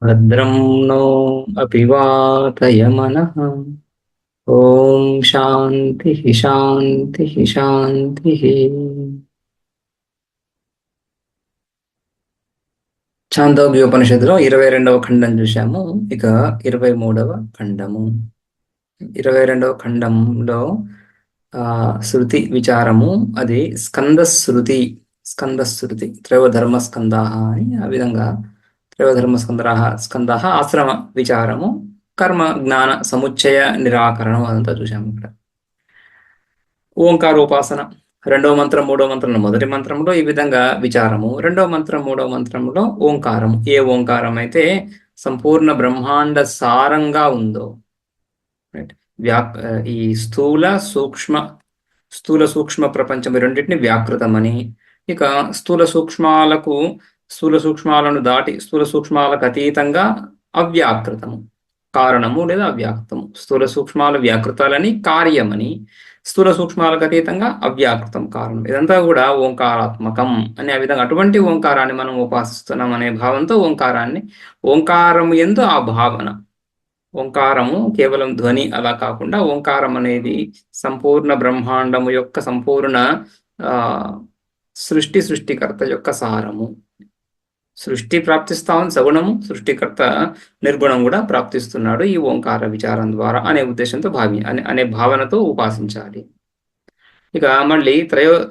భద్రం नो अपि वातयमनः। ఓం శాంతి శాంతి శాంతి. ఛాందోగ్యోపనిషత్తులో 22వ ఖండం చూశాము. ఇక 23వ ఖండము. 22వ ఖండంలో శృతి విచారము. అది స్కందశ్రుతి. స్కందశ్రుతి త్రయోధర్మ స్కందా అని ఆ విధంగా త్రయోధర్మ స్కందా ఆశ్రమ విచారము, కర్మ జ్ఞాన సముచ్చయ నిరాకరణం అదంతా చూశాము. ఇక్కడ ఓంకారోపాసన రెండవ మంత్రం మూడవ మంత్రంలో మొదటి మంత్రంలో ఈ విధంగా విచారము, రెండవ మంత్రం మూడవ మంత్రంలో ఓంకారం. ఏ ఓంకారం అయితే సంపూర్ణ బ్రహ్మాండ సారంగా ఉందో, ఈ స్థూల సూక్ష్మ ప్రపంచం రెండింటిని వ్యాకృతమని, ఇక స్థూల సూక్ష్మాలను దాటి స్థూల సూక్ష్మాలకు అతీతంగా అవ్యాకృతము, కారణము లేదా అవ్యాకృతము. స్థూల సూక్ష్మాల వ్యాకృతాలని కార్యమని, స్థూల సూక్ష్మాలకు అతీతంగా అవ్యాకృతం కారణం. ఇదంతా కూడా ఓంకారాత్మకం అనే విధంగా అటువంటి ఓంకారాన్ని మనం ఉపాసిస్తున్నాం అనే భావంతో ఓంకారము యందు ఆ భావన. ఓంకారము కేవలం ధ్వని అలా కాకుండా ఓంకారం అనేది సంపూర్ణ బ్రహ్మాండము యొక్క సంపూర్ణ సృష్టికర్త యొక్క సారము. సృష్టి ప్రాప్తిస్తా ఉంది సగుణము, సృష్టికర్త నిర్గుణం కూడా ప్రాప్తిస్తున్నాడు ఈ ఓంకార విచారం ద్వారా అనే ఉద్దేశంతో అనే భావనతో ఉపాసించాలి. ఇక మళ్ళీ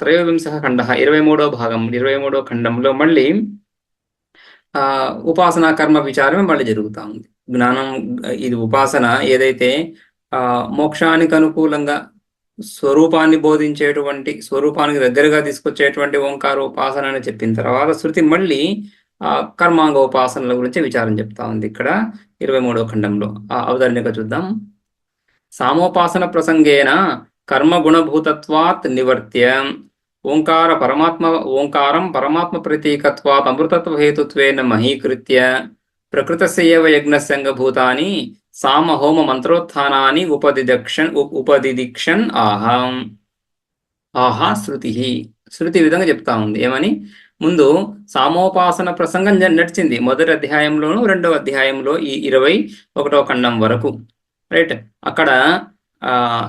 త్రయోవింశ ఖండ 23వ భాగం 23వ ఖండంలో మళ్ళీ ఉపాసనా కర్మ విచారమే మళ్ళీ జరుగుతూ ఉంది. జ్ఞానం, ఇది ఉపాసన ఏదైతే మోక్షానికి అనుకూలంగా స్వరూపాన్ని బోధించేటువంటి, స్వరూపానికి దగ్గరగా తీసుకొచ్చేటువంటి ఓంకారోపాసన అని చెప్పిన తర్వాత శృతి మళ్ళీ కర్మాంగ ఉపాసనల గురించి విచారం చెప్తా ఉంది. ఇక్కడ 23వ ఖండంలో అవతరణిక చూద్దాం. సామోపాసన ప్రసంగేన కర్మ గుణభూతత్వాత్ నివర్త్య ఓంకారం పరమాత్మ ప్రతీకత్వాత్ అమృతత్వ హేతుత్వేన మహీకృత్య ప్రకృతస్య ఏవ యజ్ఞస్యంగభూతాని సామ హోమ మంత్రోత్థానాని ఉపదిదిక్షన్ ఆహా శృతి విధంగా చెప్తా ఉంది. ఏమని? ముందు సామోపాసన ప్రసంగం నడిచింది మొదటి అధ్యాయంలోను రెండవ అధ్యాయంలో ఈ 21వ ఖండం వరకు, రైట్. అక్కడ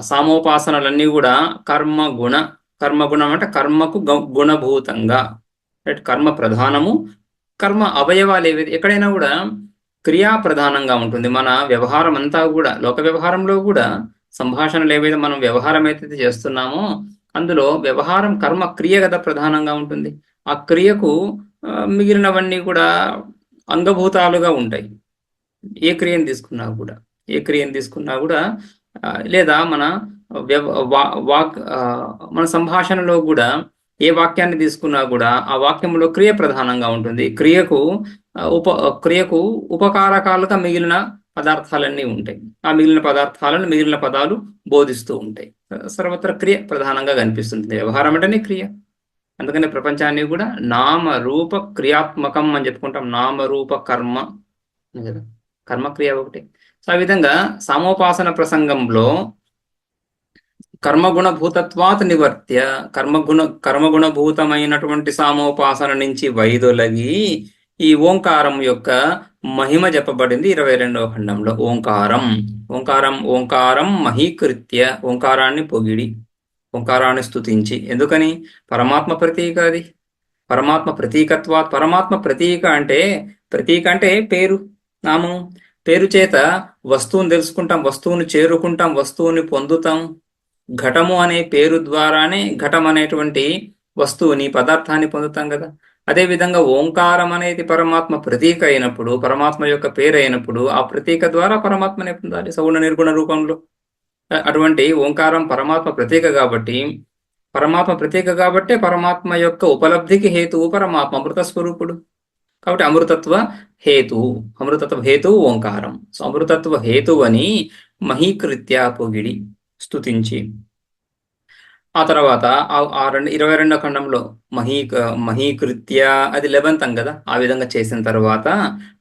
సామోపాసనలన్నీ కూడా కర్మగుణం అంటే కర్మకు గుణభూతంగా, రైట్. కర్మ ప్రధానము, కర్మ అవయవాలు ఏవైతే ఎక్కడైనా కూడా క్రియా ప్రధానంగా ఉంటుంది. మన వ్యవహారం అంతా కూడా, లోక వ్యవహారంలో కూడా సంభాషణలు ఏవైతే మనం వ్యవహారం అయితే చేస్తున్నామో అందులో వ్యవహారం కర్మ క్రియ కదా ప్రధానంగా ఉంటుంది. ఆ క్రియకు మిగిలినవన్నీ కూడా అంగభూతాలుగా ఉంటాయి. ఏ క్రియను తీసుకున్నా కూడా లేదా మన సంభాషణలో కూడా ఏ వాక్యాన్ని తీసుకున్నా కూడా ఆ వాక్యంలో క్రియ ప్రధానంగా ఉంటుంది. క్రియకు ఉపకారకాలుగా మిగిలిన పదార్థాలన్నీ ఉంటాయి. ఆ మిగిలిన పదాలు బోధిస్తూ ఉంటాయి. సర్వత్రా క్రియ ప్రధానంగా కనిపిస్తుంది. వ్యవహారం అంటేనే క్రియ. అందుకనే ప్రపంచాన్ని కూడా నామరూప క్రియాత్మకం అని చెప్పుకుంటాం. నామరూప కర్మ కదా, కర్మక్రియ ఒకటి. సో ఆ విధంగా సామోపాసన ప్రసంగంలో కర్మగుణభూతత్వాత్ నివర్త్య కర్మగుణభూతమైనటువంటి సామోపాసన నుంచి వైదొలగి ఈ ఓంకారం యొక్క మహిమ చెప్పబడింది 22వ ఖండంలో. ఓంకారం మహీకృత్య, ఓంకారాన్ని పొగిడి, ఓంకారాన్ని స్తుతించి. ఎందుకని? పరమాత్మ ప్రతీక అది. పరమాత్మ ప్రతీకత్వాత్, పరమాత్మ ప్రతీక అంటే పేరు, నామం. పేరు చేత వస్తువుని తెలుసుకుంటాం, వస్తువుని చేరుకుంటాం, వస్తువుని పొందుతాం. ఘటము అనే పేరు ద్వారానే ఘటం అనేటువంటి వస్తువుని, పదార్థాన్ని పొందుతాం కదా. అదేవిధంగా ఓంకారం అనేది పరమాత్మ ప్రతీక అయినప్పుడు, పరమాత్మ యొక్క పేరు అయినప్పుడు ఆ ప్రతీక ద్వారా పరమాత్మనే పొందాలి సగుణ నిర్గుణ రూపంలో. అటువంటి ఓంకారం పరమాత్మ ప్రతీక కాబట్టి పరమాత్మ యొక్క ఉపలబ్ధికి హేతువు పరమాత్మ, అమృత స్వరూపుడు కాబట్టి అమృతత్వ హేతువు ఓంకారం. సో అమృతత్వ హేతువని మహీకృత్య పొగిడి, స్తుతించి. ఆ తర్వాత ఆ 22వ ఖండంలో మహీ మహీకృత్య అది 11th కదా. ఆ విధంగా చేసిన తర్వాత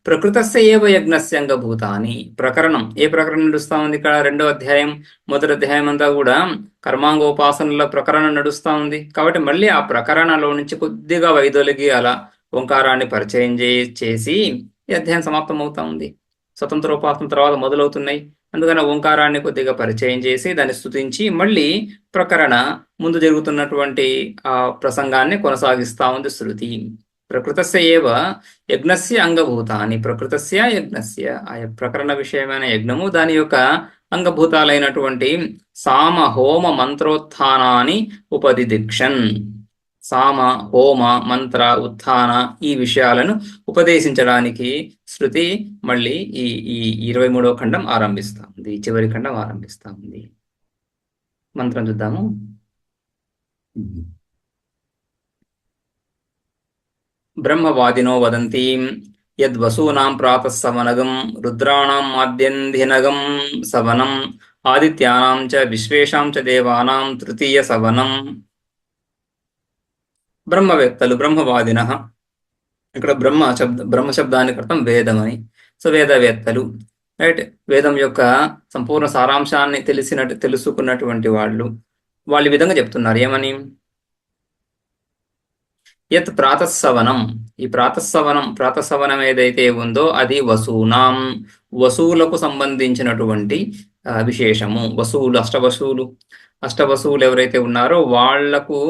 ప్రకృతస్య ఏవ యజ్ఞస్య అంగభూతాని ప్రకరణం. ఏ ప్రకరణం నడుస్తా ఉంది ఇక్కడ? 2వ అధ్యాయం మొదటి అధ్యాయం అంతా కూడా కర్మాంగోపాసనల ప్రకరణం నడుస్తా ఉంది. కాబట్టి మళ్ళీ ఆ ప్రకరణలో నుంచి కొద్దిగా వైదొలిగి అలా ఓంకారాన్ని పరిచయం చేసి ఈ అధ్యాయం సమాప్తం అవుతా ఉంది. స్వతంత్రోపాసన తర్వాత మొదలవుతున్నాయి. అందుకని ఓంకారాన్ని కొద్దిగా పరిచయం చేసి దాన్ని స్తుతించి మళ్ళీ ప్రకరణ ముందు జరుగుతున్నటువంటి ఆ ప్రసంగాన్ని కొనసాగిస్తా ఉంది శృతి. ప్రకృతస్య ఏవ యజ్ఞస్య అంగభూతాని ప్రకృతస్య యజ్ఞస్య ఆ ప్రకరణ విషయమైన యజ్ఞము దాని యొక్క అంగభూతాలైనటువంటి సామ హోమ మంత్రోత్థానాన్ని ఉపదిదిక్షన్. సామ హోమ మంత్ర ఉత్థాన ఈ విషయాలను ఉపదేశించడానికి శృతి మళ్ళీ ఈ ఈ 23వ ఖండం ఆరంభిస్తా ఉంది. చివరి ఖండం ఆరంభిస్తా ఉంది. మంత్రం చూద్దాము. బ్రహ్మవాదినో వదంతి యద్వసూనాం ప్రాతః సవనగం రుద్రాణం మాద్యంధినగం సవనం ఆదిత్యానాం చ విశ్వేషాం చ దేవానాం తృతీయ సవనం. బ్రహ్మవేత్తలు, బ్రహ్మవాదిన. ఇక్కడ బ్రహ్మ శబ్దానికి అర్థం వేదం అని. సో వేదవేత్తలు, రైట్. వేదం యొక్క సంపూర్ణ సారాంశాన్ని తెలుసుకున్నటువంటి వాళ్ళు ఈ విధంగా చెప్తున్నారు. ఏమని? యత్ ప్రాతస్సవనం, ఈ ప్రాతస్సవనం ఏదైతే ఉందో అది వసూనాం, వసువులకు సంబంధించినటువంటి విశేషము. వసువులు, అష్టవసువులు ఎవరైతే ఉన్నారో వాళ్లకు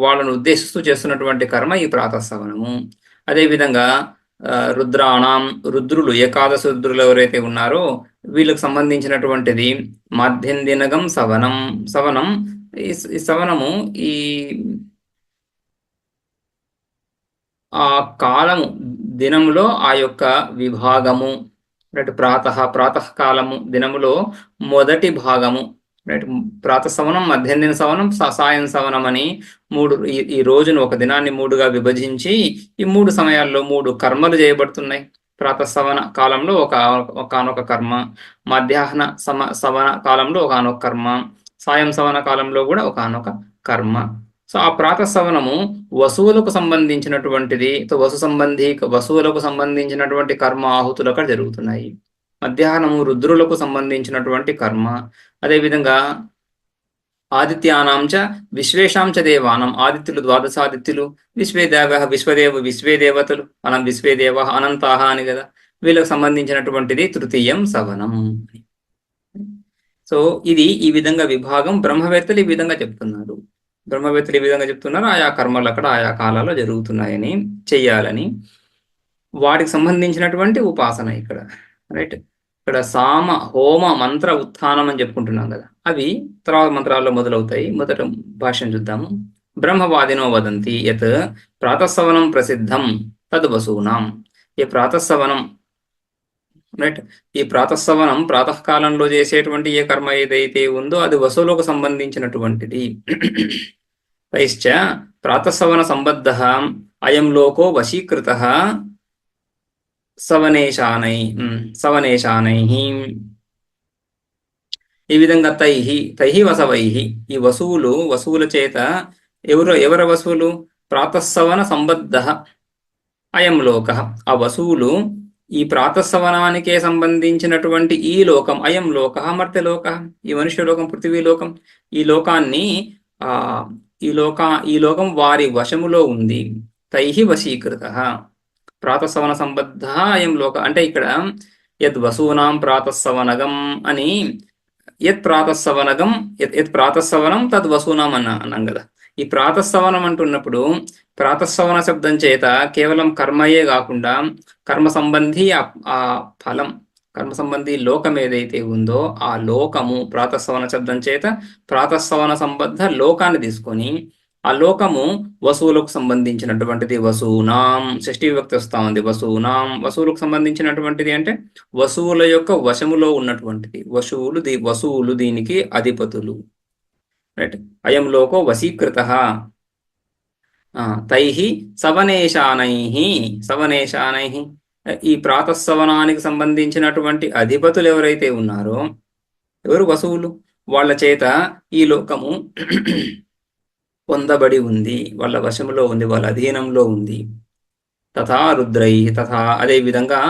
వాళ్ళను ఉద్దేశిస్తూ చేస్తున్నటువంటి కర్మ ఈ ప్రాతస్సవనము. అదేవిధంగా రుద్రాణం, రుద్రులు, ఏకాదశ రుద్రులు ఎవరైతే ఉన్నారో వీళ్ళకు సంబంధించినటువంటిది మధ్యందినగం సవనం. ఈ సవనము ఈ ఆ కాలము, దినములో ఆ యొక్క విభాగము, రైట్. ప్రాతకాలము దినములో మొదటి భాగము, రైట్. ప్రాతసవనం, మధ్యాహ్న సవనం, సాయం సవనం అని మూడు. ఈ రోజును, ఒక దినాన్ని మూడుగా విభజించి ఈ 3 సమయాల్లో 3 కర్మలు చేయబడుతున్నాయి. ప్రాతసవన కాలంలో ఒకనొక కర్మ, మధ్యాహ్న సవన కాలంలో ఒకనొక కర్మ, సాయం సవన కాలంలో కూడా ఒకనొక కర్మ. సో ఆ ప్రాతసవనము వసువులకు సంబంధించినటువంటిది. వసువులకు సంబంధించినటువంటి కర్మ ఆహుతులు అక్కడ జరుగుతున్నాయి. మధ్యాహ్నము రుద్రులకు సంబంధించినటువంటి కర్మ. అదేవిధంగా ఆదిత్యానాంచ విశ్వేషాంచ దేవానం, ఆదిత్యులు, ద్వాదశాదిత్యులు, విశ్వే దేవతలు, విశ్వే దేవ అనంతాహ అని కదా. వీళ్ళకు సంబంధించినటువంటిది తృతీయం సవనం. సో ఇది ఈ విధంగా విభాగం. బ్రహ్మవేత్తలు ఈ విధంగా చెప్తున్నారు. ఆయా కర్మలు అక్కడ ఆయా కాలాల్లో జరుగుతున్నాయని, చెయ్యాలని, వాటికి సంబంధించినటువంటి ఉపాసన ఇక్కడ, రైట్. ఇక్కడ సామ హోమ మంత్ర ఉత్థానం అని చెప్పుకుంటున్నాం కదా, అవి తర్వాత మంత్రాల్లో మొదలవుతాయి. మొదట భాష్యం చూద్దాము. బ్రహ్మవాదినో వదంతి యత్ ప్రాతస్సవనం ప్రసిద్ధం తద్ వసూనాం. ఈ ప్రాతస్సవనం, రైట్. ఈ ప్రాతస్సవనం ప్రాతకాలంలో చేసేటువంటి ఏ కర్మ ఏదైతే ఉందో అది వసువులకు సంబంధించినటువంటిది. తైశ్చ ప్రాతస్సవన సంబద్ధ అయం లోకో వశీకృత సవనేశానై. ఈ విధంగా తైహి వసవైహి, ఈ వసువుల చేత, ఎవర వసువులు? ప్రాతస్సవన సంబద్ధ అయం లోక, ఆ వసువులు ఈ ప్రాతస్సవనానికే సంబంధించినటువంటి ఈ లోకం, అయం లోక మర్త్యలోక, ఈ మనుష్యలోకం, పృథివీలోకం, ఈ లోకాన్ని ఈ లోకం వారి వశములో ఉంది. తైహి వశీకృత ప్రాతస్సవన సంబద్ధ అయం లోక అంటే ఇక్కడ యద్ వసూనాం ప్రాతస్సవనగం అని, యత్ ప్రాతస్సవనం తద్ వసూనాం అన్నాం కదా. ఈ ప్రాతస్సవనం అంటున్నప్పుడు ప్రాతస్సవన శబ్దం చేత కేవలం కర్మయే కాకుండా కర్మ సంబంధి ఆ ఫలం, కర్మ సంబంధి లోకం ఏదైతే ఉందో ఆ లోకము, ప్రాతస్సవన శబ్దం చేత ప్రాతస్సవన సంబద్ధ లోకాన్ని తీసుకొని ఆ లోకము వసువులకు సంబంధించినటువంటిది. వసూనాం, షష్ఠీ విభక్తి వస్తా ఉంది. వసువులకు సంబంధించినటువంటిది అంటే వసువుల యొక్క వశములో ఉన్నటువంటిది. వసువులు దీనికి అధిపతులు, రైట్. అయం లోకో వశీకృత తైహి సవనేశానై. ఈ ప్రాతస్సవనానికి సంబంధించినటువంటి అధిపతులు ఎవరైతే ఉన్నారో, ఎవరు? వసువులు. వాళ్ళ చేత ఈ లోకము పొందబడి ఉంది, వాళ్ళ వశంలో ఉంది, వాళ్ళ అధీనంలో ఉంది. తథా రుద్రై, తథా అదే విధంగా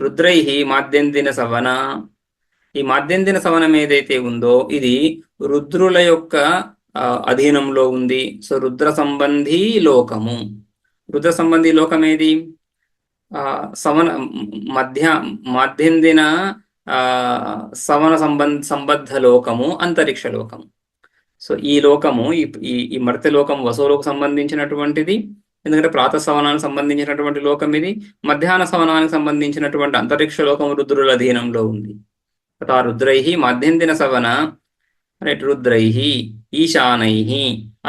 రుద్రై మాద్యందిన సవన, ఈ మాద్యందిన సవనం ఏదైతే ఉందో ఇది రుద్రుల యొక్క అధీనంలో ఉంది. సో రుద్ర సంబంధీ లోకము, రుద్ర సంబంధీ లోకం ఏది? సవన మాధ్యందిన సవన సంబద్ధ లోకము అంతరిక్ష లోకము. సో ఈ లోకము ఈ మర్త్య లోకం వసువులకు సంబంధించినటువంటిది, ఎందుకంటే ప్రాతః సవనానికి సంబంధించినటువంటి లోకం ఇది. మధ్యాహ్న సవనానికి సంబంధించినటువంటి అంతరిక్ష లోకము రుద్రుల అధీనంలో ఉంది. తథా రుద్రై మధ్యందిన సవన రుద్రై ఈశానై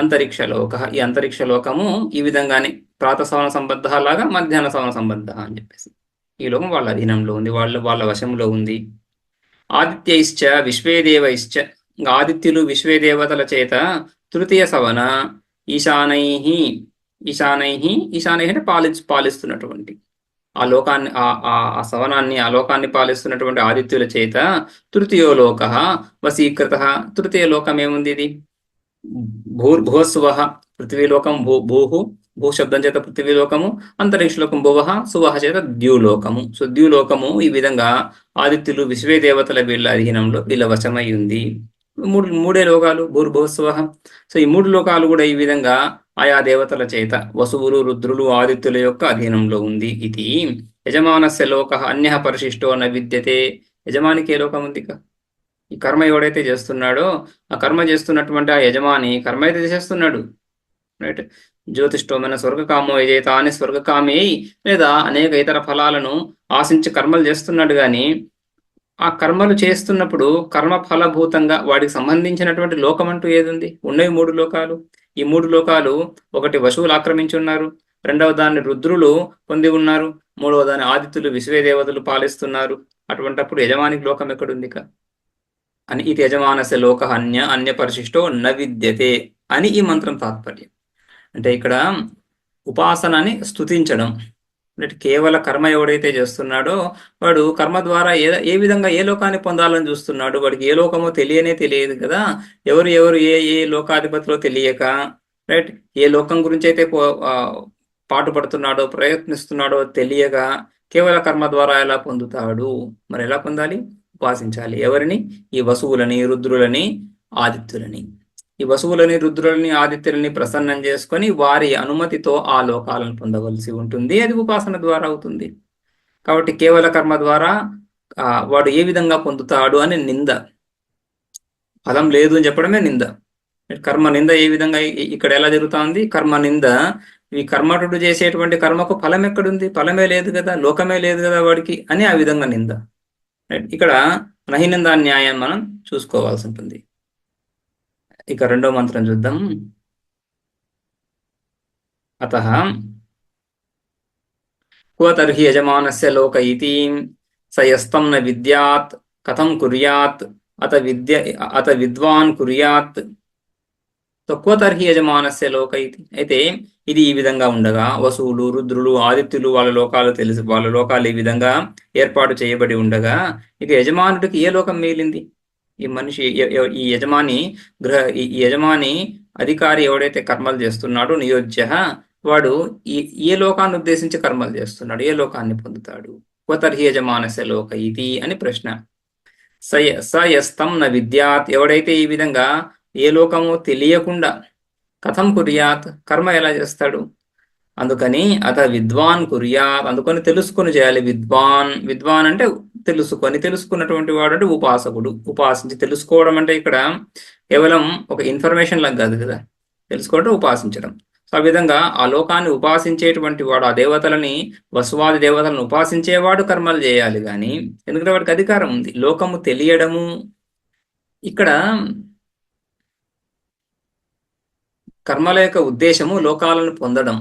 అంతరిక్ష లోక, ఈ అంతరిక్ష లోకము ఈ విధంగానే ప్రాతసవన సంబద్ధ లాగా మధ్యాహ్న సవన సంబద్ధ అని చెప్పేసి ఈ లోకం వాళ్ళ అధీనంలో ఉంది, వాళ్ళ వశంలో ఉంది. ఆదిత్యైశ్చ విశ్వేదేవైశ్చ, ఆదిత్యులు విశ్వేదేవతల చేత తృతీయ సవన ఈశానై, ఈశానై ఈశానై అంటే పాలిస్తున్నటువంటి ఆ లోకాన్ని, ఆ సవనాన్ని, ఆ లోకాన్ని పాలిస్తున్నటువంటి ఆదిత్యుల చేత తృతీయో లోక వశీకృత. తృతీయ లోకం ఏముంది? ఇది భూస్సువ, పృథ్వీలోకం భూహు, భూ శబ్దం చేత పృథ్వీలోకము, అంతరిక్షలోకం భువః, సువహ చేత ద్యూలోకము. సో ద్యూలోకము ఈ విధంగా ఆదిత్యులు విశ్వేదేవతల వీళ్ళ అధీనంలో, వీళ్ళ వశమై ఉంది. మూడే లోకాలు భూర్భువస్సువ. సో ఈ మూడు లోకాలు కూడా ఈ విధంగా ఆయా దేవతల చేత వసువులు, రుద్రులు, ఆదిత్యుల యొక్క అధీనంలో ఉంది. ఇది యజమానస్య లోక అన్య పరిశిష్టో న విద్యతే. యజమానికి ఏ లోకం ఉంది? ఈ కర్మ ఎవడైతే చేస్తున్నాడో, ఆ కర్మ చేస్తున్నటువంటి ఆ యజమాని కర్మ అయితే చేసేస్తున్నాడు, రైట్? జ్యోతిష్టోమైన స్వర్గకామో ఏదైతే అని స్వర్గకామి లేదా అనేక ఇతర ఫలాలను ఆశించి కర్మలు చేస్తున్నాడు. కానీ ఆ కర్మలు చేస్తున్నప్పుడు కర్మ ఫలభూతంగా వాడికి సంబంధించినటువంటి లోకం అంటూ ఏదుంది? ఉన్నవి మూడు లోకాలు. ఈ మూడు లోకాలు, ఒకటి వశువులు ఆక్రమించి ఉన్నారు, రెండవ దాన్ని రుద్రులు పొంది ఉన్నారు, మూడవ దాన్ని ఆదిత్యులు విశ్వేదేవతలు పాలిస్తున్నారు. అటువంటప్పుడు యజమానికి లోకం ఎక్కడుంది అని, ఇది యజమానస్య లోక అన్య పరిశిష్టో న విద్యతే అని ఈ మంత్రం తాత్పర్యం. అంటే ఇక్కడ ఉపాసనని స్తుతించడం, అంటే కేవల కర్మ ఎవడైతే చేస్తున్నాడో వాడు కర్మ ద్వారా ఏ విధంగా ఏ లోకాన్ని పొందాలని చూస్తున్నాడు, వాడికి ఏ లోకమో తెలియదు కదా. ఎవరు ఏ లోకాధిపతిలో తెలియక, రైట్, ఏ లోకం గురించి అయితే పాటుపడుతున్నాడో ప్రయత్నిస్తున్నాడో తెలియక కేవల కర్మ ద్వారా ఎలా పొందుతాడు? మరి ఎలా పొందాలి? ఉపాసించాలి. ఎవరిని? ఈ వసువులని, రుద్రులని, ఆదిత్యులని. ఈ వసువులని, రుద్రులని, ఆదిత్యులని ప్రసన్నం చేసుకొని వారి అనుమతితో ఆ లోకాలను పొందవలసి ఉంటుంది. అది ఉపాసన ద్వారా అవుతుంది. కాబట్టి కేవల కర్మ ద్వారా వాడు ఏ విధంగా పొందుతాడు అని నింద, ఫలం లేదు అని చెప్పడమే నింద. కర్మ నింద ఏ విధంగా ఇక్కడ ఎలా జరుగుతుంది? కర్మ నింద, ఈ కర్మటుడు చేసేటువంటి కర్మకు ఫలం ఎక్కడుంది? ఫలమే లేదు కదా, లోకమే లేదు కదా వాడికి అని ఆ విధంగా నింద. ఇక్కడ నహినిందా న్యాయం మనం చూసుకోవాల్సి ఉంటుంది. ఇక రెండో మంత్రం చూద్దాం. అతః క్వ తర్హి యజమానస్య లోక ఇతి సయస్తం న విద్యాత్ కథం కుర్యాత్ అత విద్వాన్ కుర్యాత్. క్వ తర్హి యజమానస్య లోక ఇతి, అయితే ఇది ఈ విధంగా ఉండగా వసువులు, రుద్రులు, ఆదిత్యులు వాళ్ళ లోకాలు తెలుసు, వాళ్ళ లోకాలు ఈ విధంగా ఏర్పాటు చేయబడి ఉండగా ఇక యజమానుడికి ఏ లోకం మిగిలింది? ఈ మనిషి, ఈ యజమాని అధికారి ఎవడైతే కర్మలు చేస్తున్నాడో నియోజ్య, వాడు ఏ లోకాన్ని ఉద్దేశించి కర్మలు చేస్తున్నాడు? ఏ లోకాన్ని పొందుతాడు? క్వతర్హి యజమానస్య లోక ఇది అని ప్రశ్న. సయస్తం న విద్యాత్, ఎవడైతే ఈ విధంగా ఏ లోకమో తెలియకుండా కథం కుర్యాత్, కర్మ ఎలా చేస్తాడు? అందుకని అత విద్వాన్ కుర్యాత్, అందుకని తెలుసుకొని చేయాలి. విద్వాన్ అంటే తెలుసుకున్నటువంటి వాడు అంటే ఉపాసకుడు. ఉపాసించి తెలుసుకోవడం అంటే ఇక్కడ కేవలం ఒక ఇన్ఫర్మేషన్ లాగా కాదు కదా, తెలుసుకోవడం ఉపాసించడం. సో ఆ విధంగా ఆ లోకాన్ని ఉపాసించేటువంటి వాడు, ఆ దేవతలని, వసువాది దేవతలను ఉపాసించేవాడు కర్మలు చేయాలి. కానీ ఎందుకంటే వాడికి అధికారం ఉంది. లోకము తెలియడము, ఇక్కడ కర్మల యొక్క ఉద్దేశము లోకాలను పొందడం.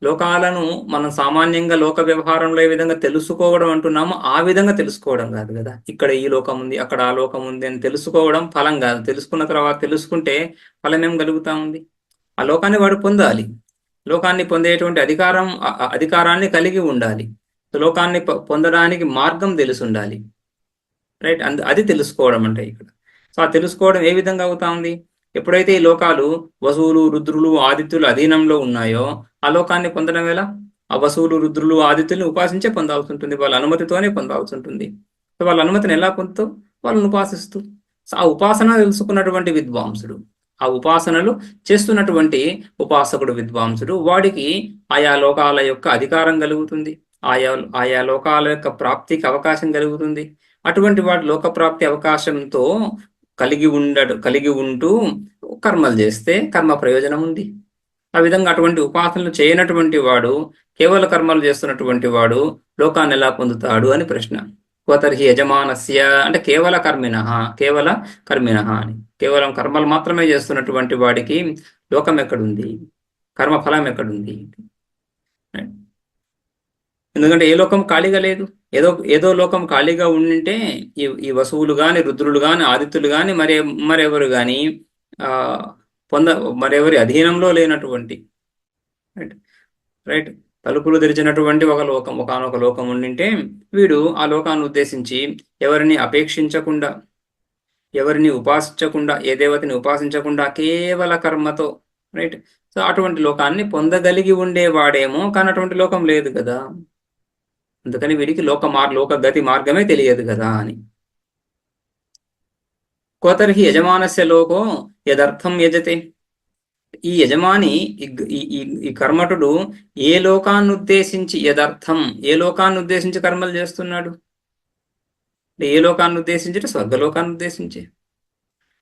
లోకాలను మనం సామాన్యంగా లోక వ్యవహారంలో ఏ విధంగా తెలుసుకోవడం అంటున్నామో ఆ విధంగా తెలుసుకోవడం కాదు కదా. ఇక్కడ ఈ లోకం ఉంది, అక్కడ ఆ లోకం ఉంది అని తెలుసుకోవడం ఫలం కాదు. తెలుసుకున్న తర్వాత తెలుసుకుంటే ఫలం ఏం కలుగుతా ఉంది? ఆ లోకాన్ని వాడు పొందాలి. లోకాన్ని పొందేటువంటి అధికారాన్ని కలిగి ఉండాలి. లోకాన్ని పొందడానికి మార్గం తెలిసి ఉండాలి, రైట్? అది తెలుసుకోవడం అంటే ఇక్కడ. సో ఆ తెలుసుకోవడం ఏ విధంగా అవుతా ఉంది? ఎప్పుడైతే ఈ లోకాలు వసువులు, రుద్రులు, ఆదిత్యులు అధీనంలో ఉన్నాయో ఆ లోకాన్ని పొందడం ఎలా? ఆ వసువులు, రుద్రులు, ఆదిత్యుల్ని ఉపాసించే పొందాల్సి ఉంటుంది, వాళ్ళ అనుమతితోనే పొందాల్సి ఉంటుంది. సో వాళ్ళ అనుమతిని ఎలా పొందుతూ? వాళ్ళని ఉపాసిస్తూ. సో ఆ ఉపాసన తెలుసుకున్నటువంటి విద్వాంసుడు, ఆ ఉపాసనలు చేస్తున్నటువంటి ఉపాసకుడు విద్వాంసుడు, వాడికి ఆయా లోకాల యొక్క అధికారం కలుగుతుంది, ఆయా ఆయా లోకాల యొక్క ప్రాప్తికి అవకాశం కలుగుతుంది. అటువంటి వాడు లోకప్రాప్తి అవకాశంతో కలిగి ఉంటూ కర్మలు చేస్తే కర్మ ప్రయోజనం ఉంది. ఆ విధంగా అటువంటి ఉపాసనలు చేయనటువంటి వాడు, కేవల కర్మలు చేస్తున్నటువంటి వాడు లోకాన్ని ఎలా పొందుతాడు అని ప్రశ్న. క్వతర్హి యజమానస్య అంటే కేవల కర్మిణ అని, కేవలం కర్మలు మాత్రమే చేస్తున్నటువంటి వాడికి లోకం ఎక్కడుంది, కర్మఫలం ఎక్కడుంది? ఎందుకంటే ఏ లోకం ఖాళీగా లేదు. ఏదో లోకం ఖాళీగా ఉండింటే ఈ వసువులు గాని, రుద్రులు గాని, ఆదిత్యులు గాని, మరెవరు గాని ఆ మరెవరి అధీనంలో లేనటువంటి, రైట్ రైట్ తలుపులు తెరిచినటువంటి ఒకనొక లోకం ఉండింటే వీడు ఆ లోకాన్ని ఉద్దేశించి ఎవరిని అపేక్షించకుండా, ఎవరిని ఉపాసించకుండా, ఏ దేవతని ఉపాసించకుండా కేవల కర్మతో, రైట్. సో అటువంటి లోకాన్ని పొందగలిగి ఉండేవాడేమో, కానీ అటువంటి లోకం లేదు కదా, అందుకని వీడికి లోకగతి మార్గమే తెలియదు కదా అని. కోతర్హి యజమానస్య లోకో యదర్థం యజతే. ఈ యజమాని ఈ కర్మటుడు ఏ లోకాన్ని ఉద్దేశించి ఏ లోకాన్ని ఉద్దేశించి కర్మలు చేస్తున్నాడు? ఏ లోకాన్ని ఉద్దేశించి? స్వర్గలోకాన్ని ఉద్దేశించి.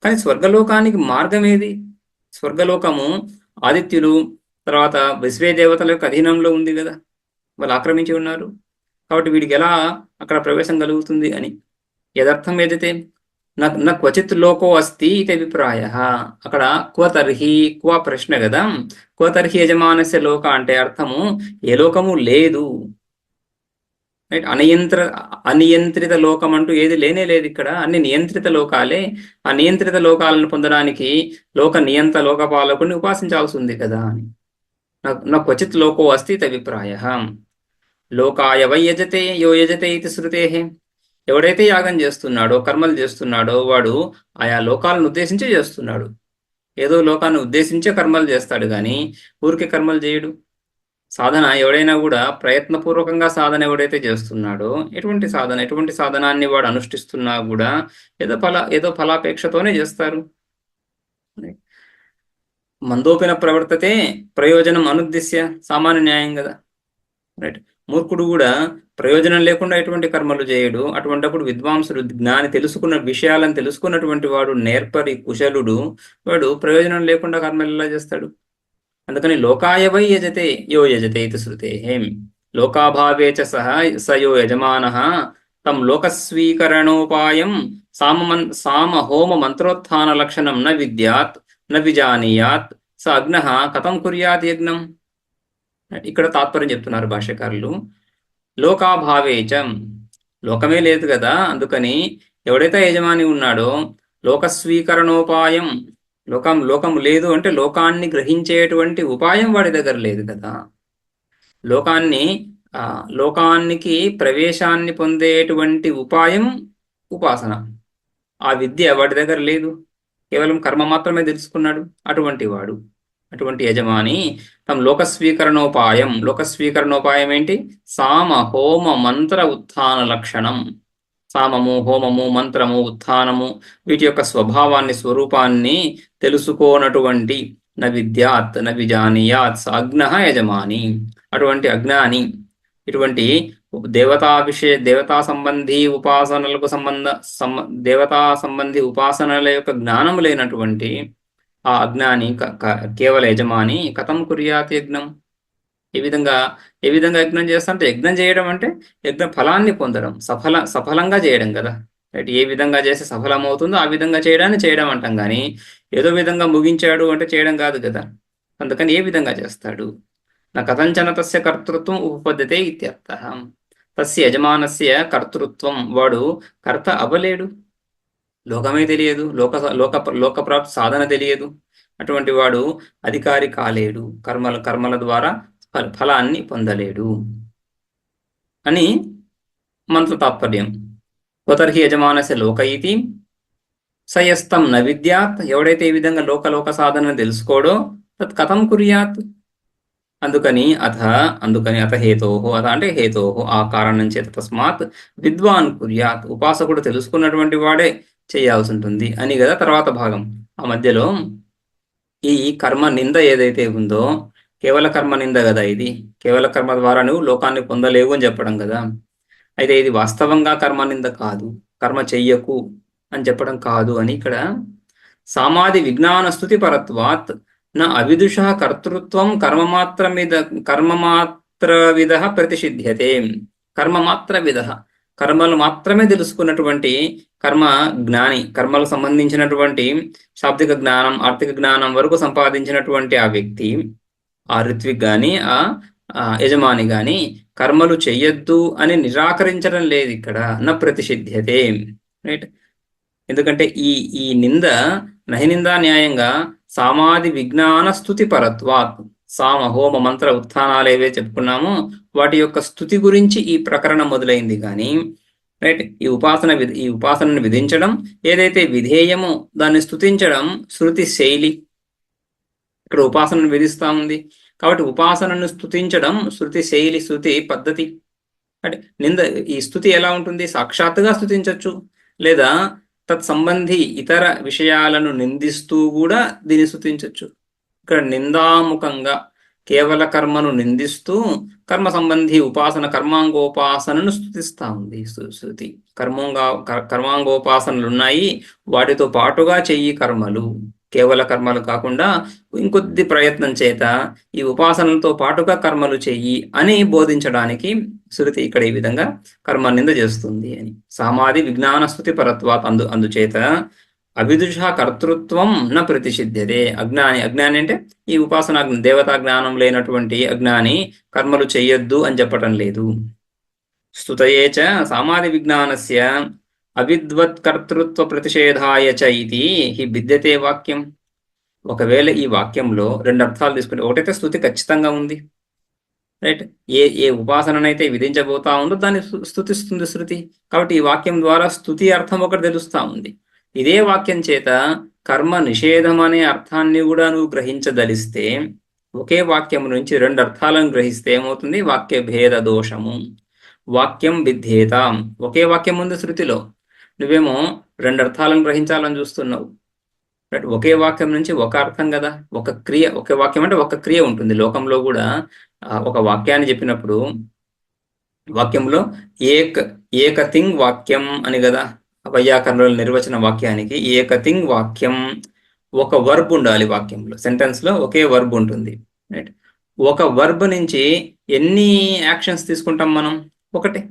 కానీ స్వర్గలోకానికి మార్గం ఏది? స్వర్గలోకము ఆదిత్యులు, తర్వాత విశ్వే దేవతల యొక్క అధీనంలో ఉంది కదా, వాళ్ళు ఆక్రమించి ఉన్నారు. కాబట్టి వీడికి ఎలా అక్కడ ప్రవేశం కలుగుతుంది అని. యదర్థం ఏదైతే నా క్వచిత్ లోకో అస్తి ఇది అభిప్రాయ. అక్కడ క్వ ప్రశ్న కదా, క్వతర్హి యజమానస్య లోక అంటే అర్థము ఏ లోకము లేదు, రైట్. అనియంత్రిత లోకం అంటూ ఏది లేనే లేదు ఇక్కడ, అన్ని నియంత్రిత లోకాలే. ఆ నియంత్రిత లోకాలను పొందడానికి లోకపాలకుని ఉపాసించాల్సి ఉంది కదా అని. నా క్వచిత్ లోకో అస్తి ఇది అభిప్రాయ. లోకాయ వై యజతే యో యజతే ఇది శృతే. ఎవడైతే యాగం చేస్తున్నాడో, కర్మలు చేస్తున్నాడో వాడు ఆయా లోకాలను ఉద్దేశించి చేస్తున్నాడు. ఏదో లోకాన్ని ఉద్దేశించే కర్మలు చేస్తాడు కానీ ఊరికే కర్మలు చేయడు. సాధన ఎవడైనా కూడా ప్రయత్నపూర్వకంగా సాధన ఎవడైతే చేస్తున్నాడో, ఎటువంటి సాధనాన్ని వాడు అనుష్ఠిస్తున్నా కూడా ఏదో ఫలాపేక్షతోనే చేస్తారు. మందోపిన ప్రవర్తతే ప్రయోజనం అనుద్దిశ్య, సామాన్య న్యాయం కదా, రైట్. మూర్ఖుడు కూడా ప్రయోజనం లేకుండా ఎటువంటి కర్మలు చేయడు. అటువంటిప్పుడు విద్వాంసుడు, జ్ఞాని, విషయాలను తెలుసుకున్నటువంటి వాడు, నేర్పరి కుశలుడు, వాడు ప్రయోజనం లేకుండా కర్మలు ఎలా చేస్తాడు? అందుకని లోకాయ వై యజతే యో యజతే ఇది శృతే. లోకాభావే చ స యో యజమాన తం లోకస్వీకరణోపాయం సామ హోమ మంత్రోత్థాన లక్షణం న విద్యాత్ న విజానీయాత్ స అగ్న కథం కుర్యాత్ యజ్ఞం. ఇక్కడ తాత్పర్యం చెప్తున్నారు భాష్యకారులు. లోకాభావేచ, లోకమే లేదు కదా, అందుకని ఎవడైతే యజమాని ఉన్నాడో లోకస్వీకరణోపాయం, లోకం లేదు అంటే లోకాన్ని గ్రహించేటువంటి ఉపాయం వాడి దగ్గర లేదు కదా. లోకానికి ప్రవేశాన్ని పొందేటువంటి ఉపాయం ఉపాసన, ఆ విద్య వాడి దగ్గర లేదు, కేవలం కర్మ మాత్రమే తెలుసుకున్నాడు. అటువంటి యజమాని తమ లోకస్వీకరణోపాయం ఏంటి? సామ హోమ మంత్ర ఉత్థాన లక్షణం. సామము, హోమము, మంత్రము, ఉత్థానము వీటి యొక్క స్వరూపాన్ని తెలుసుకోనటువంటి న విద్యాత్ న విజానీయాత్ అగ్న యజమాని, అటువంటి అజ్ఞాని, ఇటువంటి దేవతా సంబంధి ఉపాసనల యొక్క జ్ఞానం లేనటువంటి ఆ అజ్ఞాని కేవల యజమాని కథం కుర్యాత్ యజ్ఞం. ఏ విధంగా యజ్ఞం చేస్తారంటే, యజ్ఞం చేయడం అంటే యజ్ఞ ఫలాన్ని పొందడం, సఫలంగా చేయడం కదా, రైట్. ఏ విధంగా చేస్తే సఫలమవుతుందో ఆ విధంగా చేయడం అంటాం కానీ ఏదో విధంగా ముగించాడు అంటే చేయడం కాదు కదా. అందుకని ఏ విధంగా చేస్తాడు? నా కథంచన తస్య కర్తృత్వం ఉపపద్యతే ఇత్యర్థ. తస్య యజమానస్య కర్తృత్వం, వాడు కర్త అవ్వలేడు. లోకమే తెలియదు, లోకప్రాప్తి సాధన తెలియదు. అటువంటి వాడు అధికారి కాలేడు, కర్మల ద్వారా ఫలాన్ని పొందలేడు అని మంత్ర తాత్పర్యం. క్వతర్హి యజమానస్య లోక ఇతి సయస్తం న విద్యాత్, ఎవడైతే ఈ విధంగా లోక సాధనను తెలుసుకోడో తత్ కథం కుర్యాత్, అందుకని అత హేతోహో, అత అంటే హేతోహో, ఆ కారణం చేత, తస్మాత్ విద్వాన్ కుర్యాత్, ఉపాసకుడు తెలుసుకున్నటువంటి వాడే చేయాల్సి ఉంటుంది అని కదా తర్వాత భాగం. ఆ మధ్యలో ఈ కర్మ నింద ఏదైతే ఉందో కేవల కర్మ నింద కదా ఇది, కేవల కర్మ ద్వారా నువ్వు లోకాన్ని పొందలేవు అని చెప్పడం కదా. అయితే ఇది వాస్తవంగా కర్మ నింద కాదు, కర్మ చెయ్యకు అని చెప్పడం కాదు అని ఇక్కడ సామాధి విజ్ఞాన స్థుతి పరత్వాత్ నా అవిదుష కర్తృత్వం కర్మమాత్ర విధ ప్రతిషిధ్యతే. కర్మమాత్ర విధ, కర్మలు మాత్రమే తెలుసుకున్నటువంటి కర్మ జ్ఞాని, కర్మలకు సంబంధించినటువంటి శాబ్దిక జ్ఞానం ఆర్థిక జ్ఞానం వరకు సంపాదించినటువంటి ఆ వ్యక్తి, ఆ ఋత్విక్ గాని ఆ యజమాని గాని కర్మలు చెయ్యొద్దు అని నిరాకరించడం లేదు ఇక్కడ, నా ప్రతిషిధ్యతే. రైట్, ఎందుకంటే ఈ ఈ నింద నహినిందా న్యాయంగా సామాధి విజ్ఞాన స్థుతి పరత్వాత్, సామ హోమ మంత్ర ఉత్థానాలు ఏవే చెప్పుకున్నామో వాటి యొక్క స్థుతి గురించి ఈ ప్రకరణం మొదలైంది. కానీ రైట్, ఈ ఉపాసనను విధించడం ఏదైతే విధేయమో దాన్ని స్థుతించడం శృతి శైలి. ఇక్కడ ఉపాసనను విధిస్తా ఉంది కాబట్టి ఉపాసనను స్థుతించడం శృతి శైలి, శృతి పద్ధతి. అంటే నింద, ఈ స్థుతి ఎలా ఉంటుంది? సాక్షాత్తుగా స్థుతించవచ్చు, లేదా తత్సంబంధి ఇతర విషయాలను నిందిస్తూ కూడా దీన్ని స్థుతించవచ్చు. ఇక్కడ నిందాముఖంగా కేవల కర్మను నిందిస్తూ కర్మ సంబంధి ఉపాసన కర్మాంగోపాసనను స్థుతిస్తా ఉంది శృతి. కర్మాంగోపాసనలు ఉన్నాయి, వాటితో పాటుగా చెయ్యి కర్మలు, కేవల కర్మలు కాకుండా ఇంకొద్ది ప్రయత్నం చేత ఈ ఉపాసనలతో పాటుగా కర్మలు చెయ్యి అని బోధించడానికి శృతి ఇక్కడ ఈ విధంగా కర్మ నింద చేస్తుంది అని. సామాధి విజ్ఞాన స్థుతి పరత్వాత్, అందుచేత అవిదుష కర్తృత్వం న ప్రతిషిధ్యతే. అజ్ఞాని అంటే ఈ ఉపాసన దేవతా జ్ఞానం లేనటువంటి అజ్ఞాని కర్మలు చెయ్యొద్దు అని చెప్పటం లేదు. స్తుతయే చ సామాధి విజ్ఞానస్య అవిద్వత్ కర్తృత్వ ప్రతిషేధాయ చ ఇది హి భిద్యతే వాక్యం. ఒకవేళ ఈ వాక్యంలో రెండు అర్థాలు తీసుకుంటే, ఒకటైతే స్థుతి ఖచ్చితంగా ఉంది, రైట్, ఏ ఉపాసననైతే విధించబోతా ఉందో దాన్ని స్థుతిస్తుంది శృతి. కాబట్టి ఈ వాక్యం ద్వారా స్థుతి అర్థం ఒకటి తెలుస్తా ఉంది. ఇదే వాక్యం చేత కర్మ నిషేధం అనే అర్థాన్ని కూడా నువ్వు గ్రహించదలిస్తే, ఒకే వాక్యం నుంచి రెండు అర్థాలను గ్రహిస్తే ఏమవుతుంది? వాక్య భేద దోషము. వాక్యం విద్ధేత, ఒకే వాక్యం ఉంది శృతిలో, నువ్వేమో రెండు అర్థాలను గ్రహించాలని చూస్తున్నావు. రైట్, ఒకే వాక్యం నుంచి ఒక అర్థం కదా, ఒక క్రియ, ఒకే వాక్యం అంటే ఒక క్రియ ఉంటుంది. లోకంలో కూడా ఒక వాక్యాన్ని చెప్పినప్పుడు వాక్యంలో ఏకతింగ్ వాక్యం అని కదా వైయాకరణలో నిర్వచన వాక్యానికి. ఏకతింగ్ వాక్యం, ఒక వర్బ్ ఉండాలి వాక్యంలో, సెంటెన్స్ లో ఒకే వర్బ్ ఉంటుంది. రైట్, ఒక వర్బ్ నుంచి ఎన్ని యాక్షన్స్ తీసుకుంటాం మనం? ఒకటే.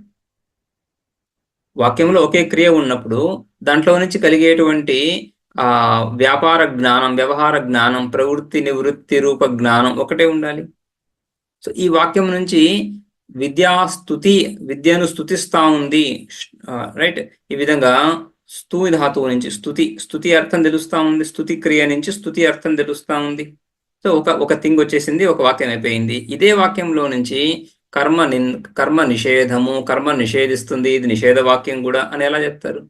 వాక్యంలో ఒకే క్రియ ఉన్నప్పుడు దాంట్లో నుంచి కలిగేటువంటి వ్యాపార జ్ఞానం, వ్యవహార జ్ఞానం, ప్రవృత్తి నివృత్తి రూప జ్ఞానం ఒకటే ఉండాలి. సో ఈ వాక్యం నుంచి విద్యను స్థుతిస్తా ఉంది. రైట్, ఈ విధంగా స్థూయి ధాతువు నుంచి స్థుతి అర్థం తెలుస్తా ఉంది, స్థుతి క్రియ నుంచి స్థుతి అర్థం తెలుస్తా ఉంది. సో ఒక థింగ్ వచ్చేసింది, ఒక వాక్యం అయిపోయింది. ఇదే వాక్యంలో నుంచి కర్మ నిషేధము, కర్మ నిషేధిస్తుంది, ఇది నిషేధ వాక్యం కూడా అని ఎలా చెప్తారు?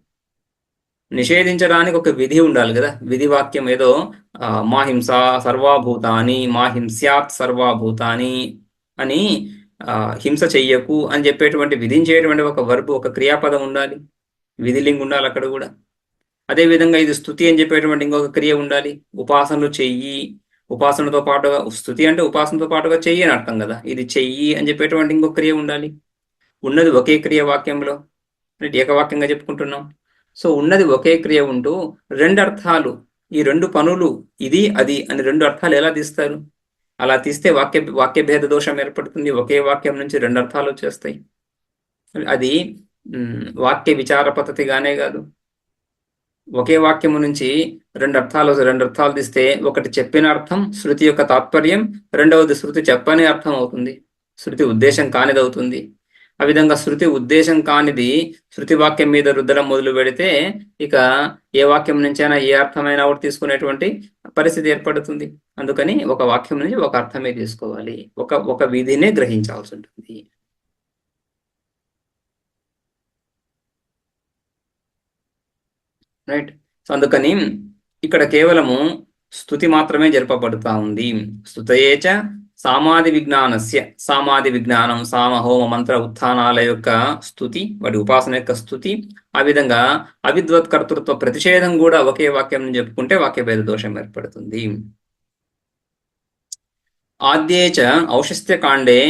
నిషేధించడానికి ఒక విధి ఉండాలి కదా. విధి వాక్యం ఏదో మా హింస సర్వాభూతాని, మా హింస్యాత్ సర్వాభూతాని అని, హింస చెయ్యకు అని చెప్పేటువంటి విధించేటువంటి ఒక వర్బు, ఒక క్రియాపదం ఉండాలి, విధిలింగ్ ఉండాలి అక్కడ కూడా. అదేవిధంగా ఇది స్థుతి అని చెప్పేటువంటి ఇంకొక క్రియ ఉండాలి. ఉపాసనలు చెయ్యి, ఉపాసనతో పాటుగా, స్థుతి అంటే ఉపాసనతో పాటుగా చెయ్యి అని అర్థం కదా, ఇది చెయ్యి అని చెప్పేటువంటి ఇంకొక క్రియ ఉండాలి. ఉన్నది ఒకే క్రియ వాక్యంలో, ఏకవాక్యంగా చెప్పుకుంటున్నాం. సో ఉన్నది ఒకే క్రియ ఉంటూ రెండు అర్థాలు, ఈ రెండు పనులు, ఇది అది అని రెండు అర్థాలు ఎలా తీస్తారు? అలా తీస్తే వాక్య భేద దోషం ఏర్పడుతుంది. ఒకే వాక్యం నుంచి రెండు అర్థాలు వచ్చేస్తాయి. అది వాక్య విచార పద్ధతిగానే కాదు. ఒకే వాక్యము నుంచి రెండు అర్థాలు తీస్తే ఒకటి చెప్పిన అర్థం శృతి యొక్క తాత్పర్యం, రెండవది శృతి చెప్పని అర్థం అవుతుంది, శృతి ఉద్దేశం కానిది అవుతుంది. ఆ విధంగా శృతి ఉద్దేశం కానిది శృతి వాక్యం మీద రుద్దడం మొదలు పెడితే ఇక ఏ వాక్యం నుంచైనా ఏ అర్థమైనా ఒకటి తీసుకునేటువంటి పరిస్థితి ఏర్పడుతుంది. అందుకని ఒక వాక్యం నుంచి ఒక అర్థమే తీసుకోవాలి, ఒక విధినే గ్రహించాల్సి ఉంటుంది. రైట్, అందుకని ఇక్కడ కేవలము స్తుతి మాత్రమే జరపబడుతా ఉంది. స్తుతయేచ సామాది విజ్ఞానస్య, సామాది విజ్ఞానం, సామ హోమ మంత్ర ఉత్థానాల యొక్క స్తుతి, వాటి ఉపాసన యొక్క స్తుతి. ఆ విధంగా అవిద్వత్ కర్తృత్వ ప్రతిషేధం కూడా ఒకే వాక్యం చెప్పుకుంటే వాక్యభేద దోషం ఏర్పడుతుంది. ఆద్యే చ ఔషస్త్యకాండే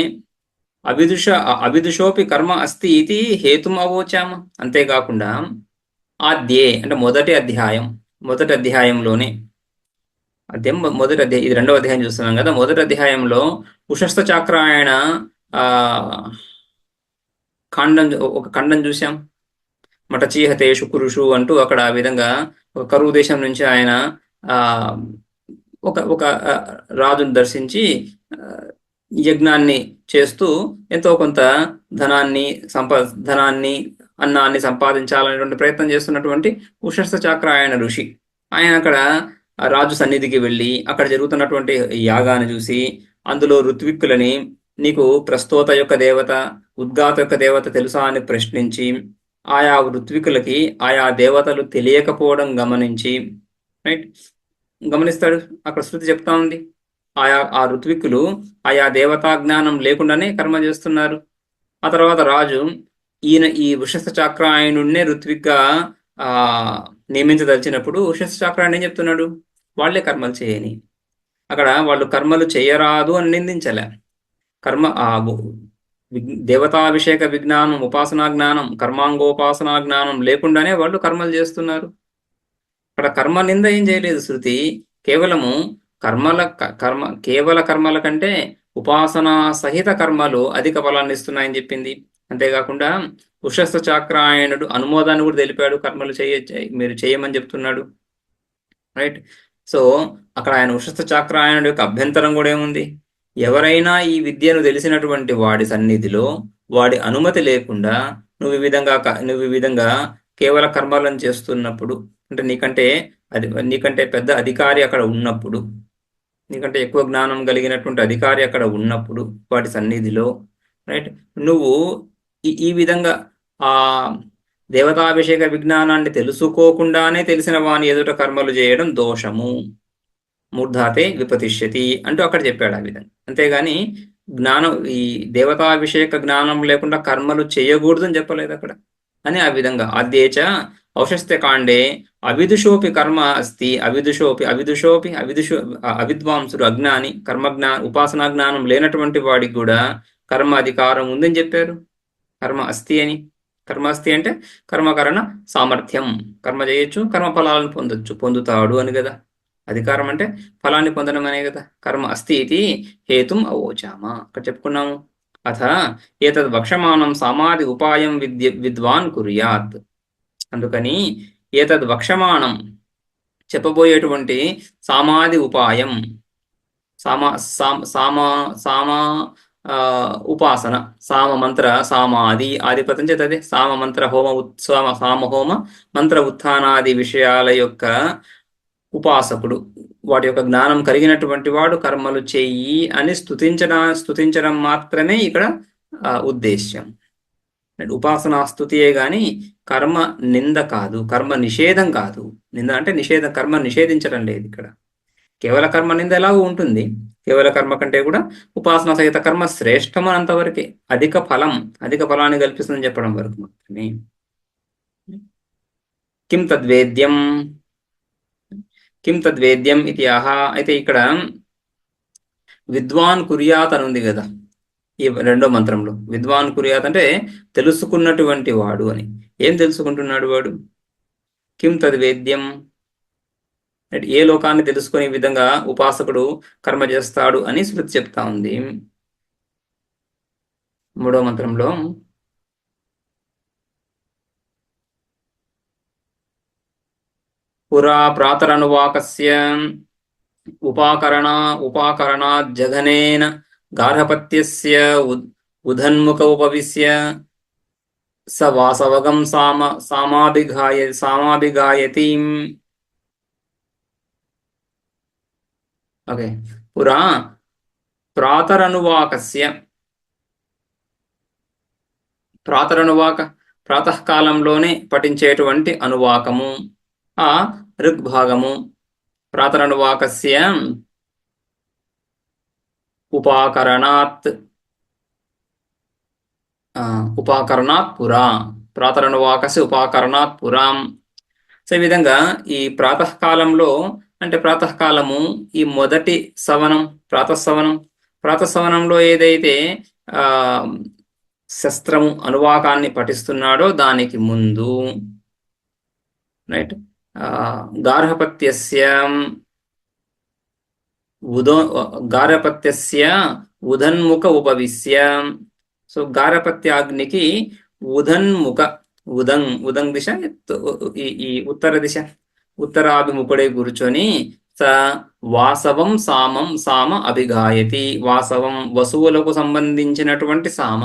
అవిదుషోపి కర్మ అస్తి ఇది హేతుం అవోచామ. అంతేకాకుండా ఆద్యే అంటే మొదటి అధ్యాయంలోనే, మొదటి అధ్యాయం, ఇది రెండవ అధ్యాయం చూస్తున్నాం కదా. మొదటి అధ్యాయంలో ఉషస్థ చాక్రాయణ ఒక ఖండం చూసాం. మటచీహతే శుకురుషు అంటూ అక్కడ ఆ విధంగా ఒక కరువు దేశం నుంచి ఆయన ఒక ఒక రాజును దర్శించి యజ్ఞాన్ని చేస్తూ ఎంతో కొంత ధనాన్ని అన్నాన్ని సంపాదించాలనేటువంటి ప్రయత్నం చేస్తున్నటువంటి ఉషస్థ చాక్రాయణ ఋషి, ఆయన అక్కడ రాజు సన్నిధికి వెళ్ళి అక్కడ జరుగుతున్నటువంటి యాగాన్ని చూసి అందులో ఋత్విక్కులని, నీకు ప్రస్తోత యొక్క దేవత, ఉద్గాత యొక్క దేవత తెలుసా అని ప్రశ్నించి ఆయా ఋత్వికులకి ఆయా దేవతలు తెలియకపోవడం గమనించి, రైట్, గమనిస్తాడు. అక్కడ శృతి చెప్తా ఉంది, ఆ ఋత్విక్కులు ఆయా దేవతా జ్ఞానం లేకుండానే కర్మ చేస్తున్నారు. ఆ తర్వాత రాజు ఈ ఉషస్థ చాక్రాయణుడినే ఋత్విక్గా నియమించదలిచినప్పుడు ఉషస్థ చాక్రాయణ ఏం చెప్తున్నాడు, వాళ్లే కర్మలు చేయని. అక్కడ వాళ్ళు కర్మలు చేయరాదు అని నిందించలే. దేవతాభిషేక విజ్ఞానం, ఉపాసనా జ్ఞానం, కర్మాంగోపాసనా జ్ఞానం లేకుండానే వాళ్ళు కర్మలు చేస్తున్నారు. అక్కడ కర్మ నింద ఏం చేయలేదు శృతి. కేవలము కేవల కర్మల కంటే ఉపాసనా సహిత కర్మలు అధిక ఫలాన్ని ఇస్తున్నాయని చెప్పింది. అంతేకాకుండా ఉషస్థ చాక్రాయణుడు అనుమోదాన్ని కూడా తెలిపాడు, కర్మలు మీరు చేయమని చెప్తున్నాడు, రైట్. సో అక్కడ ఆయన ఉషస్థ చాక్రాయణుడు యొక్క అభ్యంతరం కూడా ఏముంది, ఎవరైనా ఈ విద్యను తెలిసినటువంటి వాడి సన్నిధిలో వాడి అనుమతి లేకుండా నువ్వు ఈ విధంగా కేవల కర్మలను చేస్తున్నప్పుడు, అంటే నీకంటే పెద్ద అధికారి అక్కడ ఉన్నప్పుడు, నీకంటే ఎక్కువ జ్ఞానం కలిగినటువంటి అధికారి అక్కడ ఉన్నప్పుడు వాటి సన్నిధిలో, రైట్, నువ్వు ఈ విధంగా ఆ దేవతాభిషేక విజ్ఞానాన్ని తెలుసుకోకుండానే తెలిసిన వాని ఎదుట కర్మలు చేయడం దోషము, మూర్ధాతే విపతిష్యతి అంటూ అక్కడ చెప్పాడు ఆ విధంగా. అంతేగాని ఈ దేవతాభిషేక జ్ఞానం లేకుండా కర్మలు చేయకూడదని చెప్పలేదు అక్కడ అని. ఆ విధంగా ఆద్యేచ ఔషస్త్యకాండే అవిదుషోపి కర్మ అస్తి, అవిద్వాంసుడు, అజ్ఞాని, ఉపాసనా జ్ఞానం లేనటువంటి వాడికి కూడా కర్మ అధికారం ఉందని చెప్పారు. కర్మ అస్తి అని, కర్మ అస్తి అంటే కర్మకరణ సామర్థ్యం, కర్మ చేయొచ్చు, కర్మ ఫలాలను పొందుతాడు అని కదా. అధికారం అంటే ఫలాన్ని పొందడం అనే కదా. కర్మ అస్తి ఇది హేతుం అవోచామా, అక్కడ చెప్పుకున్నాము. అథ ఏతద్ వక్షమానం సామాది ఉపాయం విద్వాన్ కుర్యాత్. అందుకని ఏతద్ వక్షమానం చెప్పబోయేటువంటి సామాది ఉపాయం, ఉపాసన, సామ మంత్ర, సామాది ఆధిపత్యం చేతదే సామ మంత్ర సామ హోమ మంత్ర ఉత్థానాది విషయాల యొక్క ఉపాసకుడు, వాటి యొక్క జ్ఞానం కలిగినటువంటి వాడు కర్మలు చెయ్యి అని స్తుతించడం మాత్రమే ఇక్కడ ఉద్దేశ్యం. ఉపాసనా స్తుతియే గాని కర్మ నింద కాదు, కర్మ నిషేధం కాదు. నింద అంటే నిషేధం, కర్మ నిషేధించడం లేదు ఇక్కడ. కేవల కర్మ నింద ఎలాగో ఉంటుంది, కేవల కర్మ కంటే కూడా ఉపాసన సహిత కర్మ శ్రేష్టం అంతవరకే. అధిక ఫలాన్ని కల్పిస్తుందని చెప్పడం వరకు మాత్రమే. కిం తద్వేద్యం ఇది ఆహా. అయితే ఇక్కడ విద్వాన్ కుర్యాత్ అని ఉంది కదా ఈ రెండో మంత్రంలో. విద్వాన్ కుర్యాత్ అంటే తెలుసుకున్నటువంటి వాడు అని. ఏం తెలుసుకుంటున్నాడు వాడు? కిం తద్వేద్యం, ఏ లోకాన్ని తెలుసుకునే విధంగా ఉపాసకుడు కర్మ చేస్తాడు అని శృతి చెప్తా ఉంది మూడో మంత్రంలో. పురా ప్రాతరనువాకస్య ఉపాకరణాత్ జఘనేన గార్హపత్యస్య ఉధన్ముఖ ఉపవిశ్య స వాసవగం సామాభిగాయతి. ఓకే, పురా ప్రాతరనువాకస్య, ప్రాతరనువాక ప్రాతకాలంలోనే పఠించేటువంటి అనువాకము. ఆ ఋగ్భాగము ప్రాతరనువాకస్య ఉపాకరణాత్ ఉపాకరణాత్ పురా ప్రాతరనువాకస్య ఉపాకరణాత్ పురాం. సో ఈ విధంగా ఈ ప్రాతకాలంలో అంటే ప్రాతకాలము ఈ మొదటి సవనం ప్రాతసవనంలో ఏదైతే ఆ శస్త్రము అనువాకాన్ని పఠిస్తున్నాడో దానికి ముందు రైట్ గార్హపత్యస్య గార్హపత్యస్య ఉదన్ముఖ ఉపవిశ్య. సో గార్హపత్యాగ్నికి ఉదన్ముఖ ఉదంగ్ దిశ ఈ ఉత్తర దిశ ఉత్తరాభిముఖుడై కూర్చొని స వాసవం సామ అభిగాయతి. వాసవం వసువులకు సంబంధించినటువంటి సామ.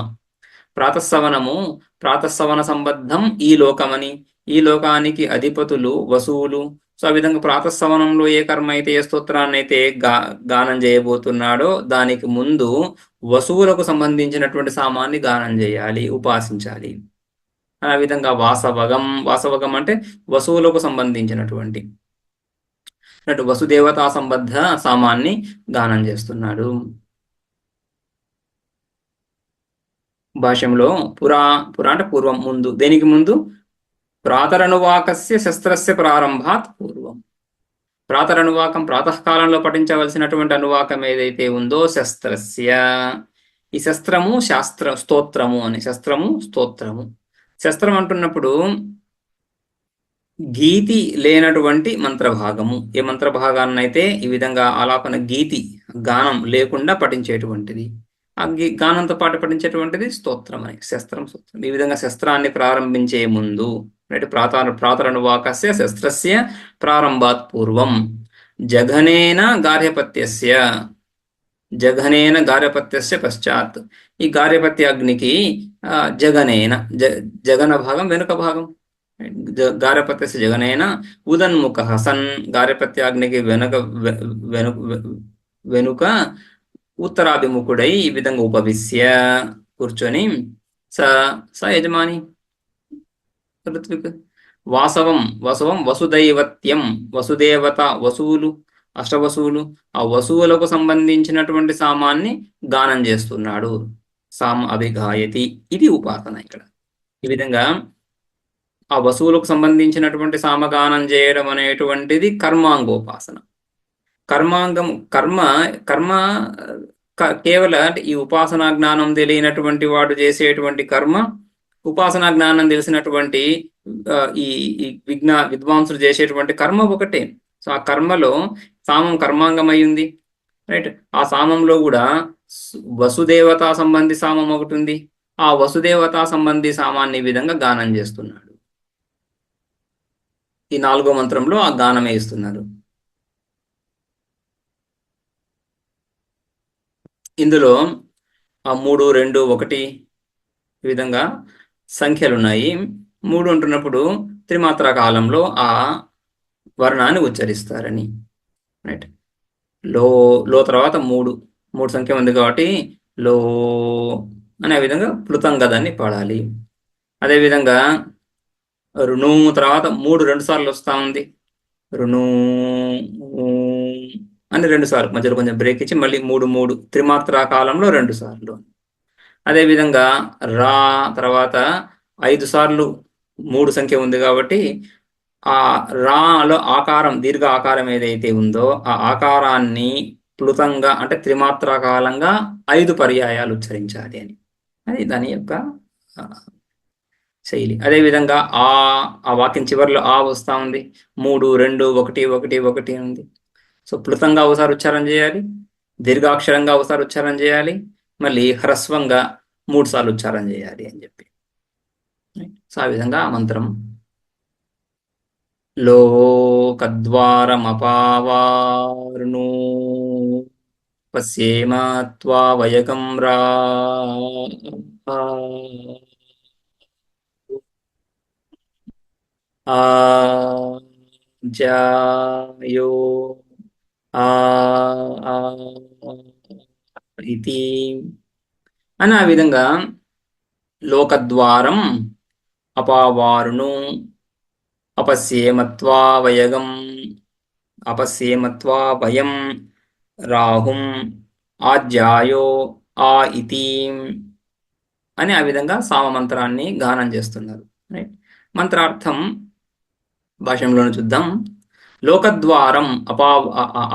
ప్రాతస్సవన సంబద్ధం ఈ లోకమని, ఈ లోకానికి అధిపతులు వసువులు. సో ఆ విధంగా ప్రాతస్సవనంలో ఏ కర్మ అయితే ఏ స్తోత్రాన్ని అయితే గానం చేయబోతున్నాడో దానికి ముందు వసువులకు సంబంధించినటువంటి సామాన్ని గానం చేయాలి, ఉపాసించాలి. ఆ విధంగా వాసవగం అంటే వసువులకు సంబంధించినటువంటి వసుదేవతా సంబద్ధ సామాన్ని గానం చేస్తున్నాడు. భాష్యంలో పురా అంటే పూర్వం, ముందు. దేనికి ముందు? ప్రాతరనువాకస్య శస్త్రస్య ప్రారంభాత్ పూర్వం. ప్రాతరనువాకం ప్రాతకాలంలో పఠించవలసినటువంటి అనువాకం ఏదైతే ఉందో శస్త్రస్య. ఈ శస్త్రము స్తోత్రము అని. స్తోత్రము శస్త్రం అంటున్నప్పుడు గీతి లేనటువంటి మంత్రభాగము. ఏ మంత్రభాగాన్నైతే ఈ విధంగా ఆలాపన గీతి గానం లేకుండా పఠించేటువంటిది, ఆ గానంతో పాటు పఠించేటువంటిది స్తోత్రం అని. స్తోత్రం. ఈ విధంగా శస్త్రాన్ని ప్రారంభించే ముందు ప్రాతరనువాకస్య శస్త్రస్య ప్రారంభాత్ పూర్వం జఘనేన గార్హపత్యస్య పశ్చాత్. ఈ గార్హపత్యాగ్నికి జగనేన జగన భాగం వెనుక భాగం. గార్హపత్యస్య జగనేన ఉదన్ముఖ సన్. గార్హపత్యాగ్నికి వెనుక ఉత్తరాభిముఖుడై ఈ విధంగా ఉపవిశ్య కూర్చొని స యజమాని ఋత్విక్. వాసవం వసుదైవత్యం. వసుదేవత వసువులు, అష్టవసువులు. ఆ వసువులకు సంబంధించినటువంటి సామాన్ని గానం చేస్తున్నాడు. సామ అభిగాయతి. ఇది ఉపాసన. ఇక్కడ ఈ విధంగా ఆ వసువులకు సంబంధించినటువంటి సామగానం చేయడం అనేటువంటిది కర్మాంగోపాసన. కర్మ కేవల ఈ ఉపాసనా జ్ఞానం తెలియనటువంటి వాడు చేసేటువంటి కర్మ, ఉపాసనా జ్ఞానం తెలిసినటువంటి ఈ విద్వాంసులు చేసేటువంటి కర్మ ఒకటే. సో ఆ కర్మలో సామం కర్మాంగం అయ్యింది, రైట్. ఆ సామంలో కూడా వసుదేవతా సంబంధి సామం ఒకటి ఉంది. ఆ వసుదేవతా సంబంధి సామాన్ని ఈ విధంగా గానం చేస్తున్నాడు. ఈ 4వ మంత్రంలో ఆ గానమే ఇస్తున్నారు. ఇందులో 3, 2, 1 ఈ విధంగా సంఖ్యలు ఉన్నాయి. 3 అంటున్నప్పుడు త్రిమాత్రా కాలంలో ఆ వర్ణాన్ని ఉచ్చరిస్తారని, రైట్. లో తర్వాత 3 సంఖ్య ఉంది కాబట్టి లో అనే విధంగా ప్లుతంగదాన్ని పాడాలి. అదేవిధంగా రుణు తర్వాత 3 2 సార్లు వస్తూ ఉంది. రుణు అని 2 సార్లు, మధ్యలో కొంచెం బ్రేక్ ఇచ్చి మళ్ళీ 3 త్రిమాత్రా కాలంలో 2 సార్లు. అదేవిధంగా రా తర్వాత 5 సార్లు 3 సంఖ్య ఉంది కాబట్టి ఆ రాలో ఆకారం, దీర్ఘ ఆకారం ఏదైతే ఉందో ఆ ఆకారాన్ని ప్లుతంగా అంటే త్రిమాత్రా కాలంగా 5 పర్యాయాలు ఉచ్చరించాలి అని. అది దాని యొక్క శైలి. అదేవిధంగా ఆ వాక్యం చివరిలో ఆ వస్తూ ఉంది. 3 2 1 1 1 ఉంది. సో ప్లుతంగా ఒకసారి ఉచ్చారం చేయాలి, దీర్ఘాక్షరంగా ఒకసారి ఉచ్చారం చేయాలి, మళ్ళీ హ్రస్వంగా 3 సార్లు ఉచ్చారం చేయాలి అని చెప్పి. సో ఆ విధంగా ఆ మంత్రం లోకద్వారమపావారుణో పశ్యేమ త్వావయకం రా జాయో ఇది అని. ఆ విధంగా లోకద్వారం అపావారును అపశ్యేమత్వా వయగం అపశ్యేమత్వా వయం రాహుం ఆజ్యాయో ఆ ఇతి అని ఆ విధంగా సామమంత్రాన్ని గానం చేస్తున్నారు. రైట్. మంత్రార్థం భాషంలోనే చూద్దాం. లోకద్వారం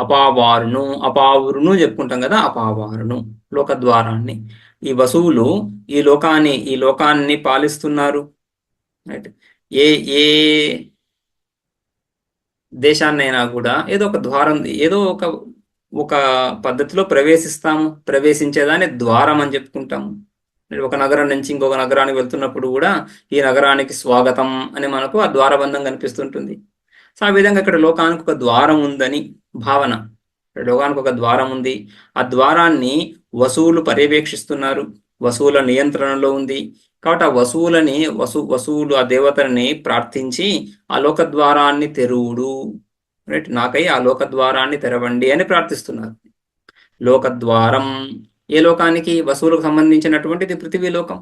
అపావారును అపావురును చెప్పుకుంటాం కదా, అపావారును లోకద్వారాన్ని. ఈ వసువులు ఈ లోకాన్ని పాలిస్తున్నారు. రైట్. ఏ ఏ దేశాన్నైనా కూడా ఏదో ఒక ద్వారం, ఏదో ఒక ఒక పద్ధతిలో ప్రవేశిస్తాము. ప్రవేశించేదాన్ని ద్వారం అని చెప్పుకుంటాము. ఒక నగరం నుంచి ఇంకొక నగరానికి వెళ్తున్నప్పుడు కూడా ఈ నగరానికి స్వాగతం అని మనకు ఆ ద్వారబంధం కనిపిస్తుంటుంది. సో ఆ విధంగా ఇక్కడ లోకానికి ఒక ద్వారం ఉందని భావన. లోకానికి ఒక ద్వారం ఉంది. ఆ ద్వారాన్ని వసువులు పర్యవేక్షిస్తున్నారు. వసువుల నియంత్రణలో ఉంది. కాబట్టి ఆ వసువులు ఆ దేవతని ప్రార్థించి ఆ లోక ద్వారాన్ని తెరువుడు, రైట్, నాకై ఆ లోక ద్వారాన్ని తెరవండి అని ప్రార్థిస్తున్నారు. లోకద్వారం ఏ లోకానికి? వసువులకు సంబంధించినటువంటిది పృథివీ లోకం.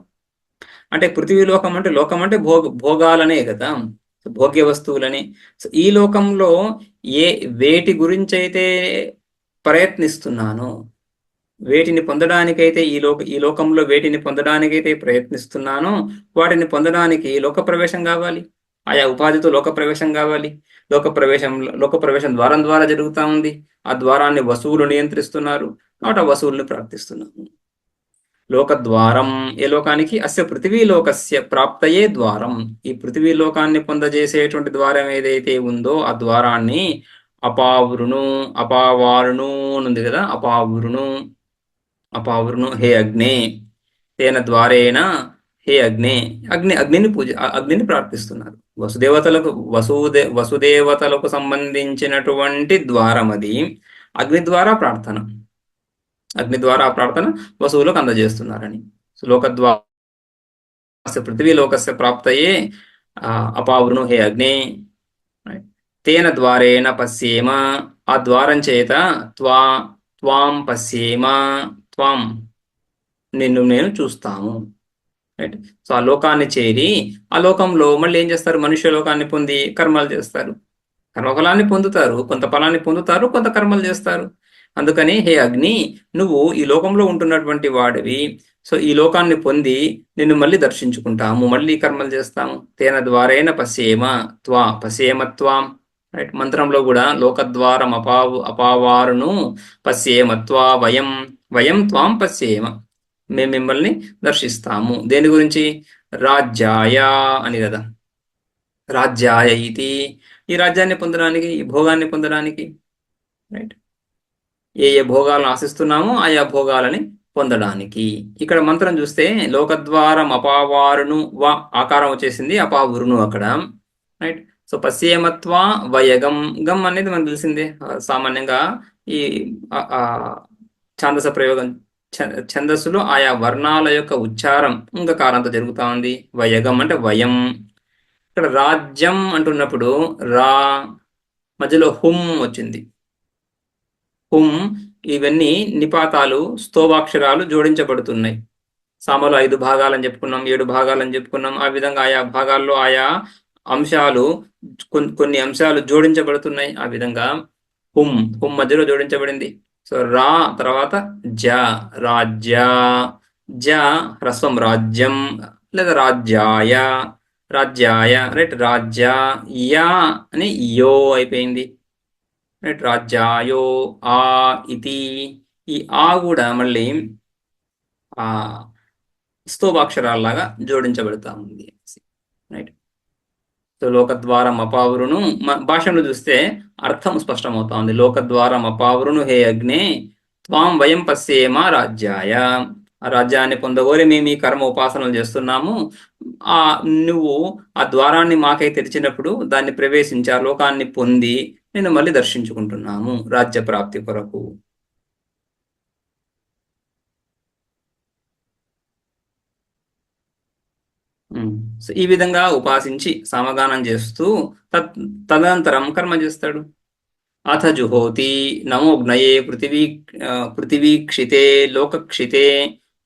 అంటే పృథివీ లోకం అంటే లోకం అంటే భోగాలనే కదా, భోగ్య వస్తువులని. సో ఈ లోకంలో వేటి గురించి అయితే ప్రయత్నిస్తున్నానో, వేటిని పొందడానికైతే ఈ లోకంలో వేటిని పొందడానికైతే ప్రయత్నిస్తున్నానో వాటిని పొందడానికి లోక ప్రవేశం కావాలి. ఆయా ఉపాధితో లోక ప్రవేశం కావాలి. లోక ప్రవేశం ద్వారం ద్వారా జరుగుతూ ఉంది. ఆ ద్వారాన్ని వసువులు నియంత్రిస్తున్నారు. కాబట్టి ఆ వసువుల్ని ప్రార్థిస్తున్నాము. లోకద్వారం ఏ లోకానికి? అస్య పృథివీ లోకస్య ప్రాప్తయే ద్వారం. ఈ పృథివీ లోకాన్ని పొందజేసేటువంటి ద్వారం ఏదైతే ఉందో ఆ ద్వారాన్ని అపావారును ఉంది కదా, అపావురును హే అగ్నే తేన ద్వారేణ హే అగ్నిని ప్రార్థిస్తున్నారు. వసుదేవతలకు సంబంధించినటువంటి ద్వారం అది. అగ్ని ద్వారా ప్రార్థన వసువులకు అందజేస్తున్నారని. పృథివీ లోకస్య ప్రాప్తయే అపావృను హే అగ్నే తేన ద్వారేణ పశ్యేమ, ఆ ద్వారం చేత త్వాం పశ్యేమ, త్వాం నిన్ను నేను చూస్తాము. రైట్. సో ఆ లోకాన్ని చేరి ఆ లోకంలో మళ్ళీ ఏం చేస్తారు? మనుష్య లోకాన్ని పొంది కర్మలు చేస్తారు. కర్మఫలాన్ని పొందుతారు, కొంత ఫలాన్ని పొందుతారు, కొంత కర్మలు చేస్తారు. అందుకని హే అగ్ని, నువ్వు ఈ లోకంలో ఉంటున్నటువంటి వాడివి. సో ఈ లోకాన్ని పొంది నిన్ను మళ్ళీ దర్శించుకుంటాము, మళ్ళీ కర్మలు చేస్తాము. తేన ద్వారేణ పశ్యేమ త్వాం. రైట్. మంత్రంలో కూడా లోకద్వారం అపావారును పశ్యేమ వయం త్వాం పశ్యేమ, మేము మిమ్మల్ని దర్శిస్తాము. దేని గురించి? రాజ్యాయ అని కదా, రాజ్యాయ ఇది ఈ రాజ్యాన్ని పొందడానికి, ఈ భోగాన్ని పొందడానికి. రైట్. ఏ భోగాలను ఆశిస్తున్నామో ఆయా భోగాలని పొందడానికి. ఇక్కడ మంత్రం చూస్తే లోకద్వారం అపావారును ఆకారం వచ్చేసింది, అపావురును అక్కడ. రైట్. సో పశ్యేమత్వ వయగం, గం అనేది మనకు తెలిసిందే. సామాన్యంగా ఈ ఛాందస ప్రయోగం, ఛందస్సులో ఆయా వర్ణాల యొక్క ఉచ్చారం కారంతో జరుగుతూ ఉంది. వయగం అంటే వయం. ఇక్కడ రాజ్యం అంటున్నప్పుడు రా మధ్యలో హుం వచ్చింది. హుం, ఇవన్నీ నిపాతాలు, స్తోవాక్షరాలు జోడించబడుతున్నాయి. సామలో 5 భాగాలని చెప్పుకున్నాం, 7 భాగాలని చెప్పుకున్నాం. ఆ విధంగా ఆయా భాగాల్లో ఆయా అంశాలు, కొన్ని అంశాలు జోడించబడుతున్నాయి. ఆ విధంగా హుం మధ్యలో జోడించబడింది. సో రా తర్వాత రాజ్య, హ్రస్వం రాజ్యం లేదా రాజ్యాయ, రైట్. యా అని యో అయిపోయింది. రైట్. రాజ్యాయో ఆ ఇతి, ఈ ఆ కూడా మళ్ళీ స్తోభాక్షరాల్లాగా జోడించబడతా ఉంది. రైట్. సో లోకద్వారం అపావురును భాషను చూస్తే అర్థం స్పష్టమవుతా ఉంది. లోకద్వారం అపావురును హే అగ్నే త్వాం వయం పశ్యేమ రాజ్యాయ, ఆ రాజ్యాన్ని పొందగోరి మేము ఈ కర్మ ఉపాసనలు చేస్తున్నాము. నువ్వు ఆ ద్వారాన్ని మాకై తెరిచినప్పుడు దాన్ని ప్రవేశించి ఆ లోకాన్ని పొంది నేను మళ్ళీ దర్శించుకుంటున్నాము రాజ్య ప్రాప్తి కొరకు. సో ఈ విధంగా ఉపాసించి సామగానం చేస్తూ తదనంతరం కర్మ చేస్తాడు. అథ జుహోతి నమోగ్నయే పృథివీక్షితే లోకక్షితే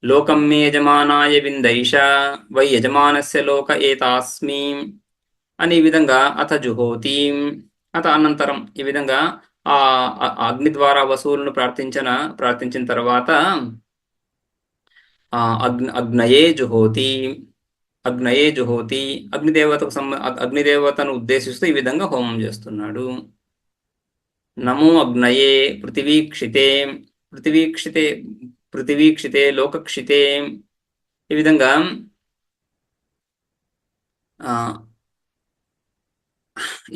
లోకం మే యజమానాయ విందైష వై యజమానస్య లోక ఏతాస్మి అని ఈ విధంగా అథ జుహోతి, అత అనంతరం ఈ విధంగా ఆ అగ్ని ద్వారా వసువులను ప్రార్థించిన తర్వాత అగ్నయే జుహోతి, అగ్నయే జుహోతి, అగ్నిదేవతను ఉద్దేశిస్తూ ఈ విధంగా హోమం చేస్తున్నాడు. నమో అగ్నయే పృథివీక్షితే, పృథివీక్షితే పృథివీక్షితే లోకక్షితే, ఈ విధంగా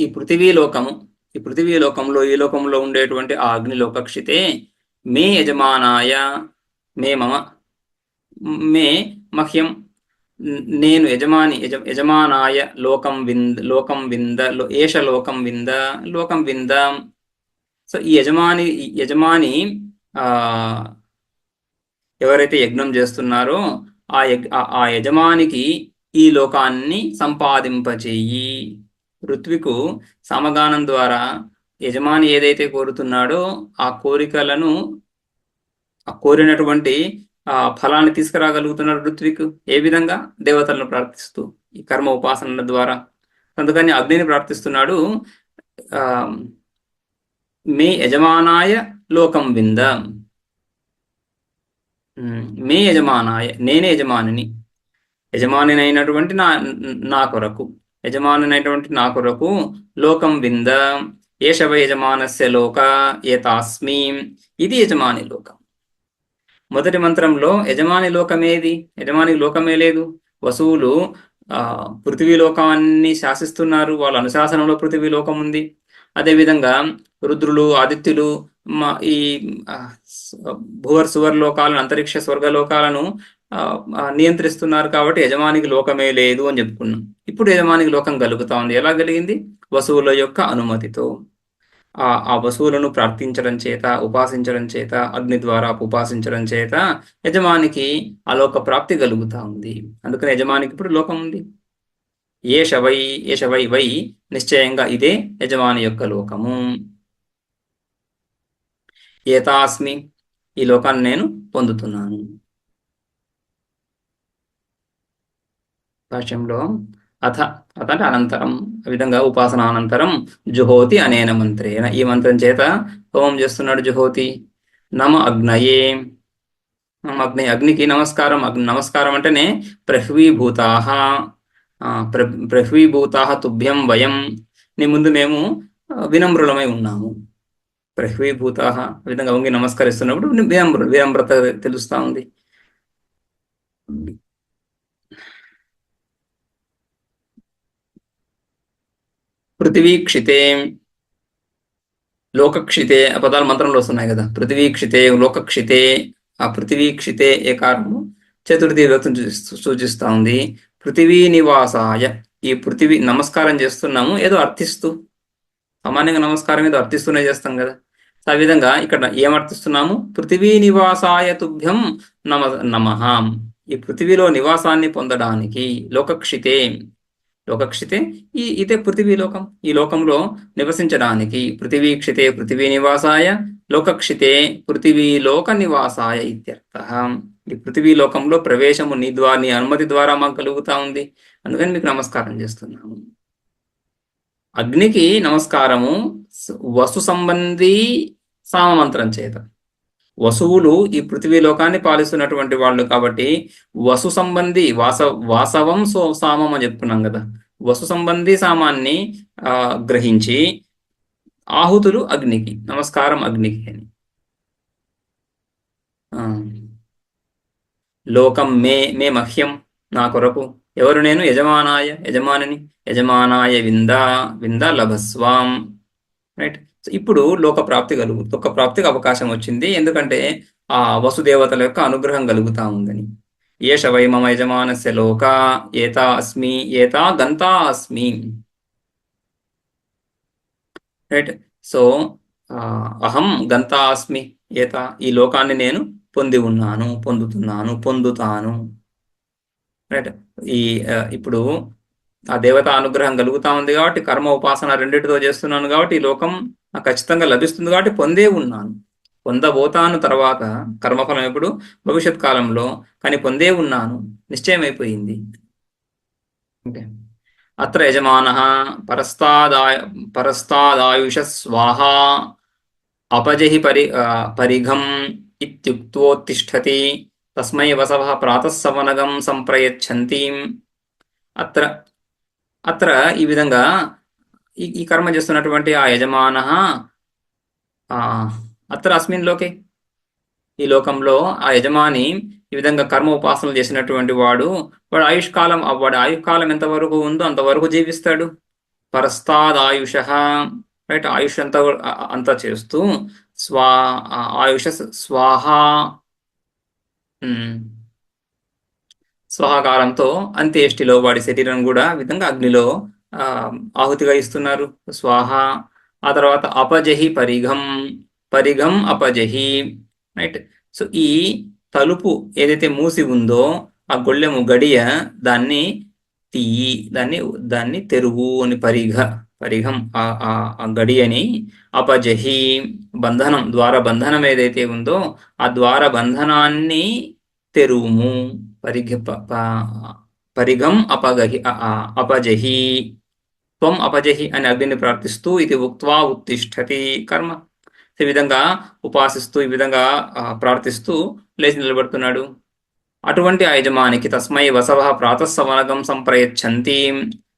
ఈ పృథివీ లోకంలో ఈ లోకంలో ఉండేటువంటి ఆ అగ్ని లోకక్షితే మే యజమానాయ, మే మమ, మే మహ్యం, నేను యజమానాయ లోకం వింద ఏష లోకం వింద. సో ఈ యజమాని ఎవరైతే యజ్ఞం చేస్తున్నారో ఆ యజమానికి ఈ లోకాన్ని సంపాదింపచేయి. ఋత్వికు సమగానం ద్వారా యజమాని ఏదైతే కోరుతున్నాడో ఆ కోరినటువంటి ఫలాన్ని తీసుకురాగలుగుతున్నాడు ఋత్వికు. ఏ విధంగా? దేవతలను ప్రార్థిస్తూ, ఈ కర్మ ఉపాసనల ద్వారా. అందుకని అగ్నిని ప్రార్థిస్తున్నాడు. మే యజమానాయ లోకం వింద, మే యజమానాయ, నేనే యజమానినైనటువంటి నా కొరకు, లోకం వింద, ఏషవ యజమానస్య లోక ఏతాస్మి, ఇది యజమాని లోకం. మొదటి మంత్రంలో యజమాని లోకమేది? యజమాని లోకమే లేదు. వసువులు పృథివీ లోకాన్ని శాసిస్తున్నారు, వాళ్ళ అనుశాసనంలో పృథివీ లోకం ఉంది. అదేవిధంగా రుద్రులు, ఆదిత్యులు ఈ భువర్ సువర్ లోకాలను, అంతరిక్ష స్వర్గలోకాలను నియంత్రిస్తున్నారు. కాబట్టి యజమానికి లోకమే లేదు అని చెప్పుకున్నాం. ఇప్పుడు యజమానికి లోకం కలుగుతా ఉంది. ఎలా కలిగింది? వసువుల యొక్క అనుమతితో. ఆ వసువులను ప్రార్థించడం చేత, ఉపాసించడం చేత, అగ్ని ద్వారా ఉపాసించడం చేత యజమానికి ఆ లోక ప్రాప్తి కలుగుతా ఉంది. అందుకని యజమానికి ఇప్పుడు లోకం ఉంది. ఏషవై వై, నిశ్చయంగా ఇదే యజమాని యొక్క లోకము. ఏతాస్మి, ఈ లోకాన్ని నేను పొందుతున్నాను. భాష్యంలో అథ అంటే అనంతరం, ఆ విధంగా ఉపాసన అనంతరం జుహోతి అనేన మంత్రేన, ఈ మంత్రం చేత హోమం చేస్తున్నాడు జుహోతి. నమ అగ్నయే, అగ్నికి నమస్కారం. నమస్కారం అంటేనే ప్రహ్వీభూతాః తుభ్యం వయం, నీ ముందు మేము వినమ్రులమై ఉన్నాము. ప్రహ్వీభూతాః, ఆ విధంగా వంగి నమస్కరిస్తున్నప్పుడు వినమ్రత తెలుస్తా ఉంది. పృథివీక్షితే, లోకక్షితే, ఆ పదాలు మంత్రంలో వస్తున్నాయి కదా. పృథివీక్షితే, లోకక్షితే. ఆ పృథివీక్షితే ఏ కారణము? చతుర్థి విభక్తిని సూచిస్తా ఉంది. పృథివీ నివాసాయ, ఈ పృథివీ నమస్కారం చేస్తున్నాము ఏదో అర్థిస్తూ. సామాన్యంగా నమస్కారం ఏదో అర్థిస్తూనే చేస్తాం కదా. ఆ విధంగా ఇక్కడ ఏమర్థిస్తున్నాము? పృథివీ నివాసాయ తుభ్యం నమః, ఈ పృథివీలో నివాసాన్ని పొందడానికి. లోకక్షితే ఇదే పృథివీ లోకం, ఈ లోకంలో నివసించడానికి. పృథివీక్షితే పృథివీ నివాసాయ, లోకక్షితే పృథివీలోక నివాసాయ ఇత్యర్థః. ఈ పృథివీ లోకంలో ప్రవేశము నీ అనుమతి ద్వారా మాకు కలుగుతా ఉంది. అందుకని మీకు నమస్కారం చేస్తున్నాము. అగ్నికి నమస్కారము వసు సంబంధీ సామమంత్రం చేత. వసువులు ఈ పృథివీ లోకాన్ని పాలిస్తున్నటువంటి వాళ్ళు కాబట్టి వసు సంబంధి వాసవం సామం అని చెప్పుకున్నాం కదా. వసు సంబంధి సామాన్ని గ్రహించి ఆహుతులు అగ్నికి, నమస్కారం అగ్నికి అని. లోకం మే మహ్యం, నా కొరకు. ఎవరు? నేను యజమానిని. యజమానాయ వింద లభస్వాం. రైట్. ఇప్పుడు లోక ప్రాప్తికి అవకాశం వచ్చింది. ఎందుకంటే ఆ వసుదేవతల యొక్క అనుగ్రహం కలుగుతా ఉందని. ఏష వై మమ యజమానస్య లోక ఏతా అస్మి, ఏతా గంతా అస్మి. రైట్. సో అహం గంతా అస్మి, ఏతా, ఈ లోకాన్ని నేను పొందుతాను. రైట్. ఇప్పుడు ఆ దేవత అనుగ్రహం కలుగుతా ఉంది కాబట్టి, కర్మ ఉపాసన రెండింటితో చేస్తున్నాను కాబట్టి ఈ లోకం ఖచ్చితంగా లభిస్తుంది కాబట్టి పొందబోతాను. తర్వాత కర్మఫలం ఎప్పుడు? భవిష్యత్ కాలంలో. కానీ పొందే ఉన్నాను, నిశ్చయం అయిపోయింది. ఓకే. అత్ర యజమానః పరస్తాదాయ పరస్తాదాయుష స్వాహా अपजहि परिघम् इत्युक्त्वोत्तिष्ठति तस्मै वसवः प्रातः सवनगं సంప్రయచ్చంతీం అత్ర అత్ర ఈ విధంగా ఈ కర్మ చేస్తున్నటువంటి ఆ యజమానః అత్ర అస్మిన్ లోకే ఈ లోకంలో ఆ యజమాని ఈ విధంగా కర్మ ఉపాసనలు చేసినటువంటి వాడు వాడి ఆయుష్కాలం ఎంతవరకు ఉందో అంతవరకు జీవిస్తాడు. పరస్తాదాయుష, రైట్, ఆయుష్ అంతా చేస్తూ స్వా ఆయుష స్వాహ స్వాహాకారంతో అంత్యేష్టిలో వాడి శరీరం కూడా ఆ విధంగా అగ్నిలో ఆహుతిగా ఇస్తున్నారు. స్వాహ. ఆ తర్వాత అపజహి పరిఘం, పరిఘం అపజహి, రైట్. సో ఈ తలుపు ఏదైతే మూసి ఉందో ఆ గొళ్ళెము గడియ దాన్ని తీయి, దాన్ని తెరువు అని పరిఘం ఆ గడియని అపజహి బంధనం, ద్వార బంధనం ఏదైతే ఉందో ఆ ద్వార బంధనాన్ని తెరువుము. పరిఘం అపజహి త్వం అపజహి అని అగ్నిని ప్రార్థిస్తూ ఇది ఉక్త్వా ఉత్తిష్ఠతి కర్మ. ఈ విధంగా ఉపాసిస్తూ ఈ విధంగా ప్రార్థిస్తూ లేచి నిలబడుతున్నాడు. అటువంటి ఆ యజమానికి తస్మై వసవః ప్రాతస్సవనగం సంప్రయచ్చంతి.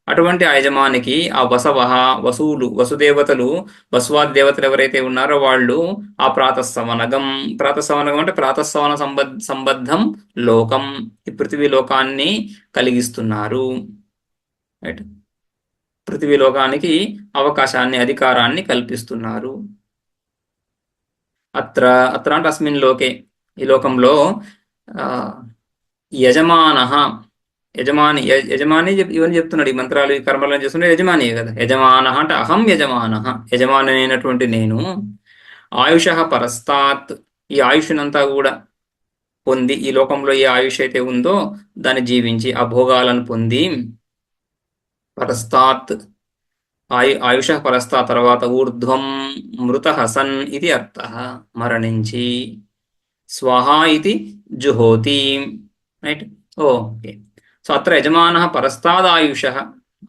అటువంటి ఆ యజమానికి ఆ వసవః వసువులు, వసుదేవతలు, వసువాది దేవతలు ఎవరైతే ఉన్నారో వాళ్ళు ఆ ప్రాతస్సవనగం అంటే ప్రాతస్సవన సంబద్ధం లోకం, ఈ పృథివీ లోకాన్ని కలిగిస్తున్నారు. రైట్, పృథివీ లోకానికి అవకాశాన్ని, అధికారాన్ని కల్పిస్తున్నారు. అత్ర అంటే అస్మిన్ లోకే, ఈ లోకంలో యజమానః, యజమాని ఇవన్నీ చెప్తున్నాడు. ఈ మంత్రాలు, ఈ కర్మలను చేస్తుంటే యజమానియే కదా. యజమానః అంటే అహం యజమానః, యజమాని అయినటువంటి నేను. ఆయుషః పరస్తాత్, ఈ ఆయుష్నంతా కూడా పొంది, ఈ లోకంలో ఏ ఆయుష్ అయితే ఉందో దాన్ని జీవించి ఆ భోగాలను పొంది, పరస్తాత్ ఆయుష పరస్తా తర్వాత ఊర్ధ్వం మృతః సన్ ఇది అర్థః, మరణించి. స్వాహ ఇది జుహోతి, రైట్. ఓకే. సో అత్ర యజమానః పరస్తాదాయుషః,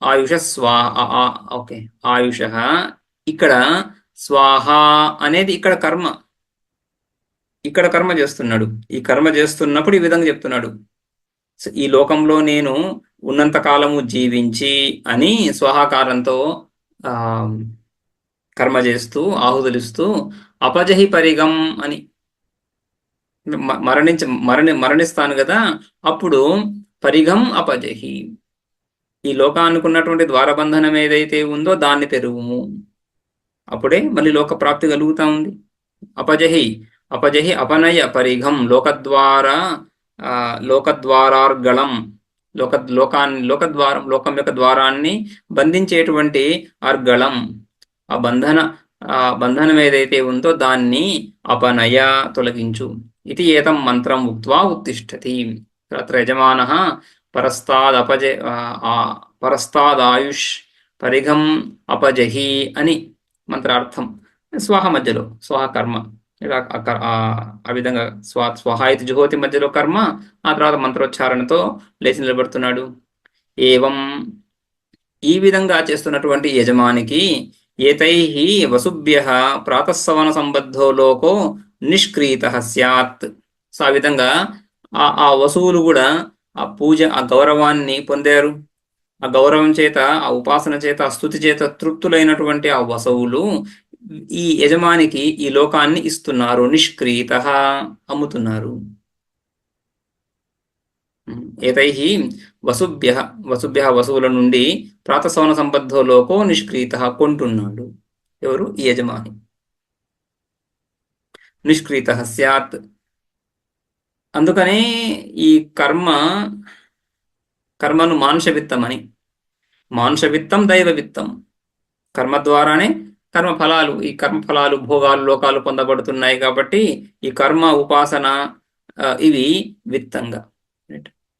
ఆయుష స్వాహ, ఓకే, ఆయుషః. ఇక్కడ స్వాహ అనేది ఇక్కడ కర్మ చేస్తున్నాడు. ఈ కర్మ చేస్తున్నప్పుడు ఈ విధంగా చెప్తున్నాడు, ఈ లోకంలో నేను ఉన్నంత కాలము జీవించి అని స్వాహాకారంతో కర్మ చేస్తూ ఆహుతులిస్తూ అపజహి పరిగం అని మరణిస్తాను కదా, అప్పుడు పరిగం అపజహి, ఈ లోకానికి ఉన్నటువంటి ద్వారబంధనం ఏదైతే ఉందో దాన్ని తెరువుము. అప్పుడే మళ్ళీ లోక ప్రాప్తి కలుగుతా ఉంది. అపజహి అపనయ పరిఘం లోకద్వారార్గళం, లోకం యొక్క ద్వారాన్ని బంధించేటువంటి అర్గళం, ఆ బంధనం ఏదైతే ఉందో దాన్ని అపనయ, తొలగించు. ఇది ఏతం మంత్రం ఉక్త్వా ఉత్తిష్ఠతి. తత్ర యజమానః పరస్తాదాయుష్ పరిఘం అపజహి అని మంత్రార్థం. స్వాహ మధ్యలో స్వాహ కర్మ, ఆ విధంగా స్వాహ ఇది జుహోతి మధ్యలో కర్మ, ఆ తర్వాత మంత్రోచ్చారణతో లేచి నిలబడుతున్నాడు. ఏవం, ఈ విధంగా చేస్తున్నటువంటి యజమానికి ఏతైః వసుభ్యః ప్రాతస్సవన సంబద్ధో లోకో నిష్క్రీతః స్యాత్. సో ఆ విధంగా ఆ వసువులు కూడా ఆ పూజ, ఆ గౌరవాన్ని పొందారు. ఆ గౌరవం చేత, ఆ ఉపాసన చేత, ఆ స్తుతి చేత తృప్తులైనటువంటి ఆ వసువులు ఈ యజమానికి ఈ లోకాన్ని ఇస్తున్నారు. నిష్క్రీతః, అమ్ముతున్నారు. ఏతైః వసుభ్యః వసువుల నుండి ప్రాతసవన సంబద్ధో లోకో నిష్క్రీతః, కొంటున్నాడు. ఎవరు? ఈ యజమాని. నిష్క్రీతః స్యాత్. అందుకనే ఈ కర్మను మానుషవిత్తమని, మానుషవిత్తం దైవ విత్తం, కర్మ ద్వారానే కర్మఫలాలు, ఈ కర్మఫలాలు, భోగాలు, లోకాలు పొందబడుతున్నాయి. కాబట్టి ఈ కర్మ, ఉపాసన ఇవి విత్తంగా,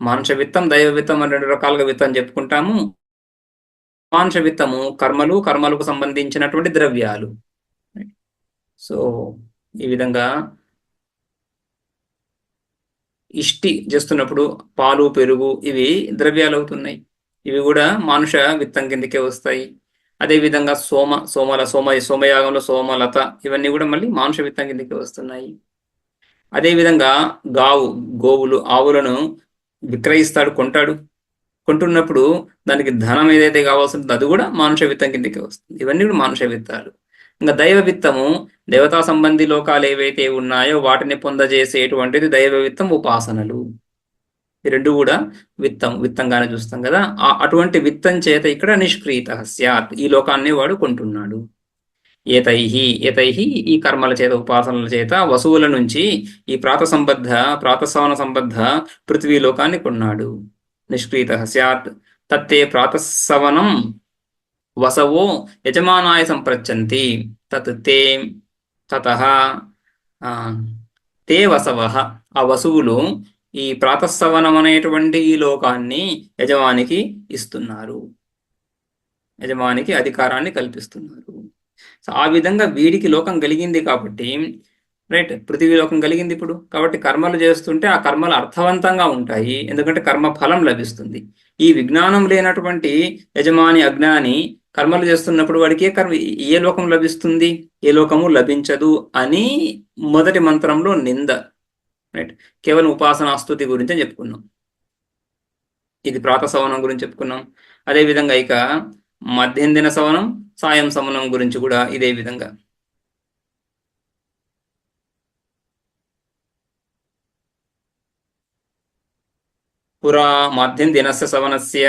మానుష విత్తం, దైవ విత్తం అని 2 రకాలుగా విత్తం చెప్పుకుంటాము. మానుష విత్తము కర్మలకు సంబంధించినటువంటి ద్రవ్యాలు. సో ఈ విధంగా ఇష్టి చేస్తున్నప్పుడు పాలు, పెరుగు ఇవి ద్రవ్యాలు అవుతున్నాయి. ఇవి కూడా మానుష విత్తం కిందకే వస్తాయి. అదేవిధంగా సోమయాగంలో సోమలత ఇవన్నీ కూడా మళ్ళీ మానుష విత్తం కిందకే వస్తున్నాయి. అదేవిధంగా గోవులు ఆవులను విక్రయిస్తాడు, కొంటాడు. కొంటున్నప్పుడు దానికి ధనం ఏదైతే కావాల్సి ఉంటుందో అది కూడా మానుష విత్తం కిందకే వస్తుంది. ఇవన్నీ కూడా మానుష విత్తాలు. ఇంకా దైవ విత్తము దేవతా సంబంధి లోకాలు ఏవైతే ఉన్నాయో వాటిని పొందజేసేటువంటిది దైవ విత్తం, ఉపాసనలు. ఈ రెండు కూడా విత్తంగానే చూస్తాం కదా. అటువంటి విత్తం చేత ఇక్కడ నిష్క్రీత స్యాత్, ఈ లోకాన్ని వాడు కొంటున్నాడు. ఏతైహి ఈ కర్మల చేత, ఉపాసనల చేత వసువుల నుంచి ఈ ప్రాతసవన సంబద్ధ పృథ్వీలోకాన్ని కొన్నాడు. నిష్క్రీత స్యాత్ తత్తే ప్రాతసవనం వసవో యజమానాయ సంప్రచ్చంతి తత్ తే తతః తే వసవః, ఆ వసువులు ఈ ప్రాతస్సవనం అనేటువంటి ఈ లోకాన్ని యజమానికి ఇస్తున్నారు, యజమానికి అధికారాన్ని కల్పిస్తున్నారు. సో ఆ విధంగా వీడికి లోకం కలిగింది కాబట్టి, రైట్, పృథివీ లోకం కలిగింది ఇప్పుడు కాబట్టి కర్మలు చేస్తుంటే ఆ కర్మలు అర్థవంతంగా ఉంటాయి, ఎందుకంటే కర్మ ఫలం లభిస్తుంది. ఈ విజ్ఞానం లేనటువంటి యజమాని అజ్ఞాని కర్మలు చేస్తున్నప్పుడు వాడికి ఏ లోకం లభిస్తుంది, ఏ లోకము లభించదు అని మొదటి మంత్రంలో నింద. రైట్, కేవలం ఉపాసనా స్తుతి గురించే చెప్పుకున్నాం. ఇది ప్రాతసవనం గురించి చెప్పుకున్నాం. అదేవిధంగా ఇక మధ్యం దిన సవనం, సాయం సవనం గురించి కూడా ఇదే విధంగా. పురా మధ్యం దినస్య సవనస్య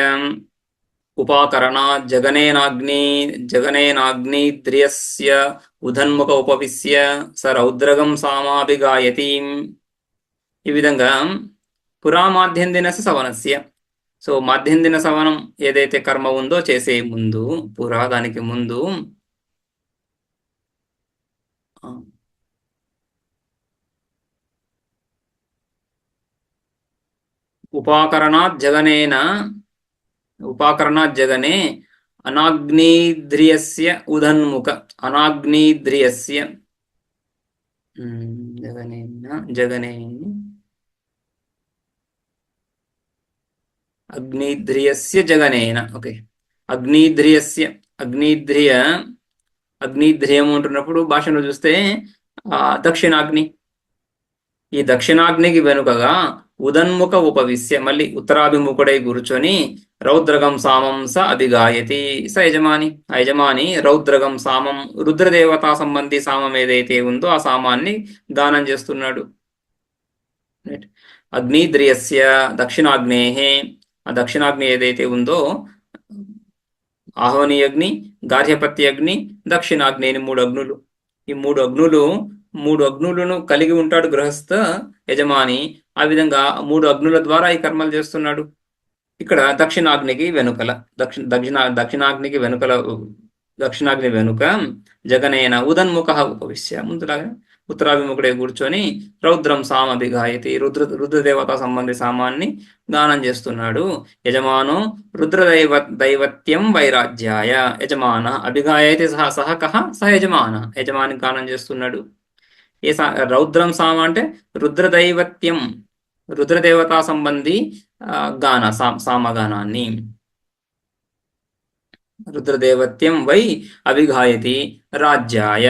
ఉపాకరణ జగనేనాగ్నిద్రియస్య ఉధన్ముఖ ఉపవిశ్య స రౌద్రగం సామాభిగాయతి. ఈ విధంగా పురా మాధ్యం దినస్య సవనస్య, సో మధ్యం దిన సవనం ఏదైతే కర్మ ఉందో చేసే ముందు, పురా దానికి ముందు ఉపాకరణాత్ జగనే అనాగ్నిద్రియస్య ఉధన్ముఖ, అనాగ్నిద్రియస్య జగనే అగ్నిద్రియస్య జగనేన. ఓకే, అగ్నిద్రియం అంటున్నప్పుడు భాషను చూస్తే దక్షిణాగ్ని. ఈ దక్షిణాగ్నికి వెనుకగా ఉదన్ముఖ ఉపవిశ్య, మళ్ళీ ఉత్తరాభిముఖుడై కూర్చొని రౌద్రగం సామం స అభిగాయతి. స యజమాని, ఆ యజమాని రౌద్రగం సామం, రుద్రదేవతా సంబంధి సామం ఏదైతే ఉందో ఆ సామాన్ని గానం చేస్తున్నాడు. అగ్నిద్రియస్య దక్షిణాగ్నే, ఆ దక్షిణాగ్ని ఏదైతే ఉందో ఆహ్వని అగ్ని, గార్హపత్య అగ్ని, దక్షిణాగ్ని అని మూడు అగ్నులు. ఈ మూడు అగ్నులను కలిగి ఉంటాడు గృహస్థ యజమాని. ఆ విధంగా మూడు అగ్నుల ద్వారా ఈ కర్మలు చేస్తున్నాడు. ఇక్కడ దక్షిణాగ్నికి వెనుకల దక్షిణాగ్ని వెనుక జగనేన ఉదన్ముఖ ఉపవిశ్య, ముందులాగా ఉత్తరాభిముఖుడే కూర్చొని రౌద్రం సామ అభిగాయతి, రుద్రదేవతా సంబంధి సామాన్ని గానం చేస్తున్నాడు. యజమానో దైవత్యం వైరాజ్యాయ, యజమాన అభిగాయతి సహ కహ సహ యజమాన, యజమాని గానం చేస్తున్నాడు. రౌద్రం సామ అంటే రుద్రదైవత్యం, రుద్రదేవతా సంబంధి సామగానాన్ని. రుద్రదేవత్యం వై అభిగాయతి రాజ్యాయ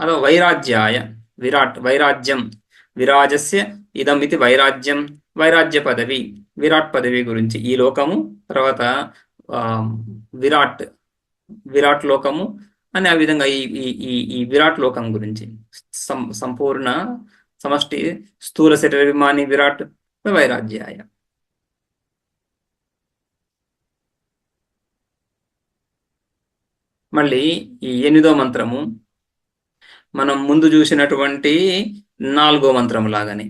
అదో వైరాజ్యాయ, వైరాజ్యం, విరాజస్య ఇదం ఇది వైరాజ్యం, వైరాజ్య పదవి, విరాట్ పదవి గురించి ఈ లోకము, తర్వాత విరాట్ లోకము అని ఆ విధంగా ఈ విరాట్ లోకం గురించి సంపూర్ణ సమష్టి స్థూల శరీరమాని విరాట్ వైరాజ్యాయ. మళ్ళీ ఈ 8వ మంత్రము మనం ముందు చూసినటువంటి 4వ మంత్రము లాగానే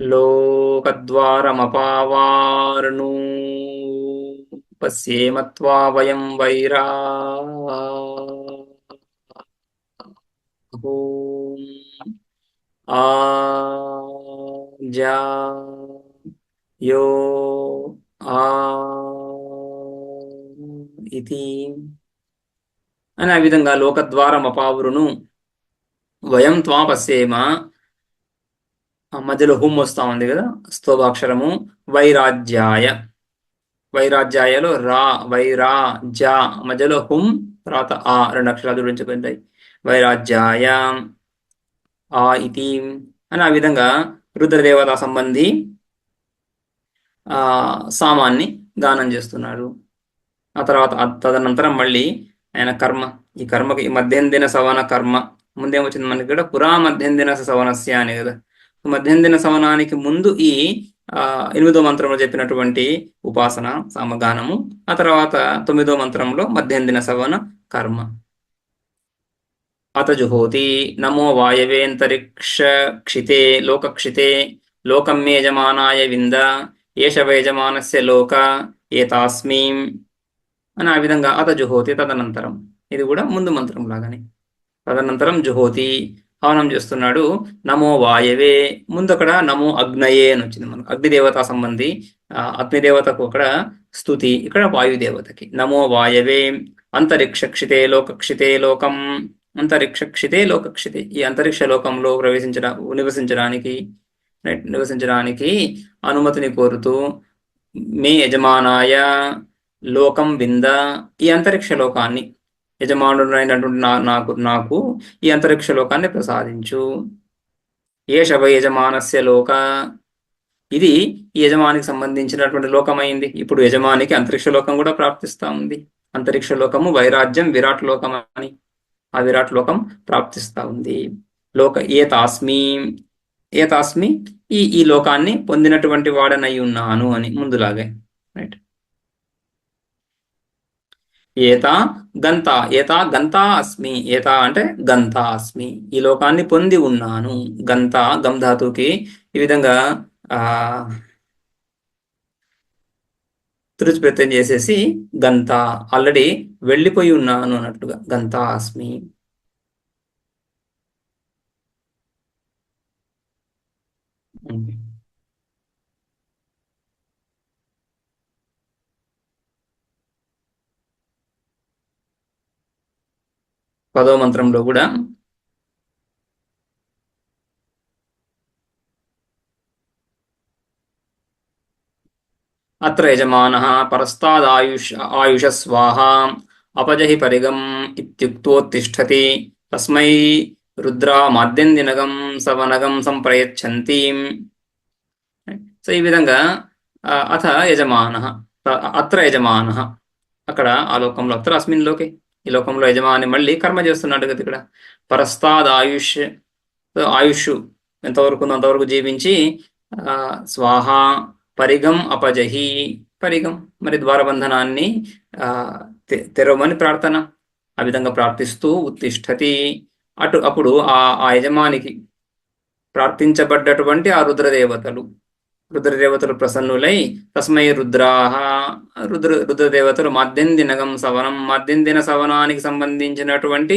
లోకద్వారమపావార్ణు పశ్యేమత్వా వయం వైరా యో ఇది అని ఆ విధంగా లోకద్వారం అపావురును వయం త్వా పశ్యేమ, మధ్యలో హుమ్ వస్తా ఉంది కదా, స్తోభాక్షరము. వైరాజ్యాయ, వైరాజ్యాయలో రా, వైరా, జా, మధ్యలో హుమ్, తర్వాత ఆ, రెండు అక్షరాలు జోడించబడ్డాయి. వైరాజ్యాయ ఆ ఇతి అని ఆ విధంగా రుద్రదేవతా సంబంధి సామాన్ని గానం చేస్తున్నారు. ఆ తర్వాత తదనంతరం మళ్ళీ ఆయన కర్మ, ఈ కర్మకి ఈ మధ్యందిన సవన కర్మ ముందేమొచ్చింది మనకి ఇక్కడ, పురా మధ్యందిన సవనస్య అని కదా. మధ్యందిన సవనానికి ముందు ఈ 8వ మంత్రంలో చెప్పినటువంటి ఉపాసన సామగానము, ఆ తర్వాత 9వ మంత్రంలో మధ్యందిన సవన కర్మ. అత జుహోతి నమో వాయవేంతరిక్ష క్షితే లోకక్షితే లోకం మే యజమానాయ వింద ఏష వైజమానస్య లోక ఏతాస్మీం అని ఆ విధంగా అత జుహోతి తదనంతరం, ఇది కూడా ముందు మంత్రం లాగానే. తదనంతరం జుహోతి హవనం చేస్తున్నాడు. నమో వాయవే, ముందు అక్కడ నమో అగ్నయే అని వచ్చింది మనకు, అగ్నిదేవత సంబంధి. అగ్నిదేవతకు అక్కడ స్తుతి, ఇక్కడ వాయుదేవతకి. నమో వాయవే అంతరిక్షక్షితే లోకక్షితే లోకం, అంతరిక్షక్షితే లోకక్షితే, ఈ అంతరిక్ష లోకంలో నివసించడానికి అనుమతిని కోరుతూ, మే యజమానాయ లోకం వింద, ఈ అంతరిక్ష లోకాన్ని, యజమానుడైనటువంటి నాకు ఈ అంతరిక్ష లోకాన్ని ప్రసాదించు. ఏష వై యజమానస్య లోక, ఇది ఈ యజమానికి సంబంధించినటువంటి లోకమైంది. ఇప్పుడు యజమానికి అంతరిక్ష లోకం కూడా ప్రాప్తిస్తా ఉంది. అంతరిక్ష లోకము వైరాజ్యం విరాట్ లోకం అని, ఆ విరాట్ లోకం ప్రాప్తిస్తా ఉంది. లోక ఏతాస్మి, ఏతాస్మి ఈ లోకాన్ని పొందినటువంటి వాడనై ఉన్నాను అని ముందులాగే. రైట్. ఏతా గంత, ఏతా గంతా అస్మి, ఏతా అంటే గంతా అస్మి, ఈ లోకాన్ని పొంది ఉన్నాను. గంత గం ధాతుకి ఈ విధంగా తురుచు ప్రత్యయం చేసేసి గంత, ఆల్రెడీ వెళ్ళిపోయి ఉన్నాను అన్నట్లుగా గంతా అస్మి. పదో మంత్రంలో కూడా అత్ర యజమానః ఆయుష స్వాహ అపజహి పరిగం ఇత్యుక్తోత్తిష్ఠతి తస్మై రుద్రా మాద్యందినగం సవనగం సంప్రయచ్చంతి. సో ఈ విధంగా అథ యజమానః, అత్ర యజమానః, అక్కడ ఆ లోకంలో, అత్ర అస్మిన్ లోకే, ఈ లోకంలో యజమాని మళ్ళీ కర్మ చేస్తున్నాడు కదా. ఇక్కడ పరస్తాద్ ఆయుష్ ఎంతవరకు ఉందో అంతవరకు జీవించి, స్వాహ పరిగం అపజహి, పరిగం మరి ద్వారబంధనాన్ని తెరవమని ప్రార్థన, ఆ విధంగా ప్రార్థిస్తూ ఉత్తిష్ఠతి, అప్పుడు ఆ యజమానికి ప్రార్థించబడ్డటువంటి ఆ రుద్రదేవతలు ప్రసన్నులై తస్మై రుద్రదేవతలు మాద్యందినగం సవనం, మాద్యందిన సవనానికి సంబంధించినటువంటి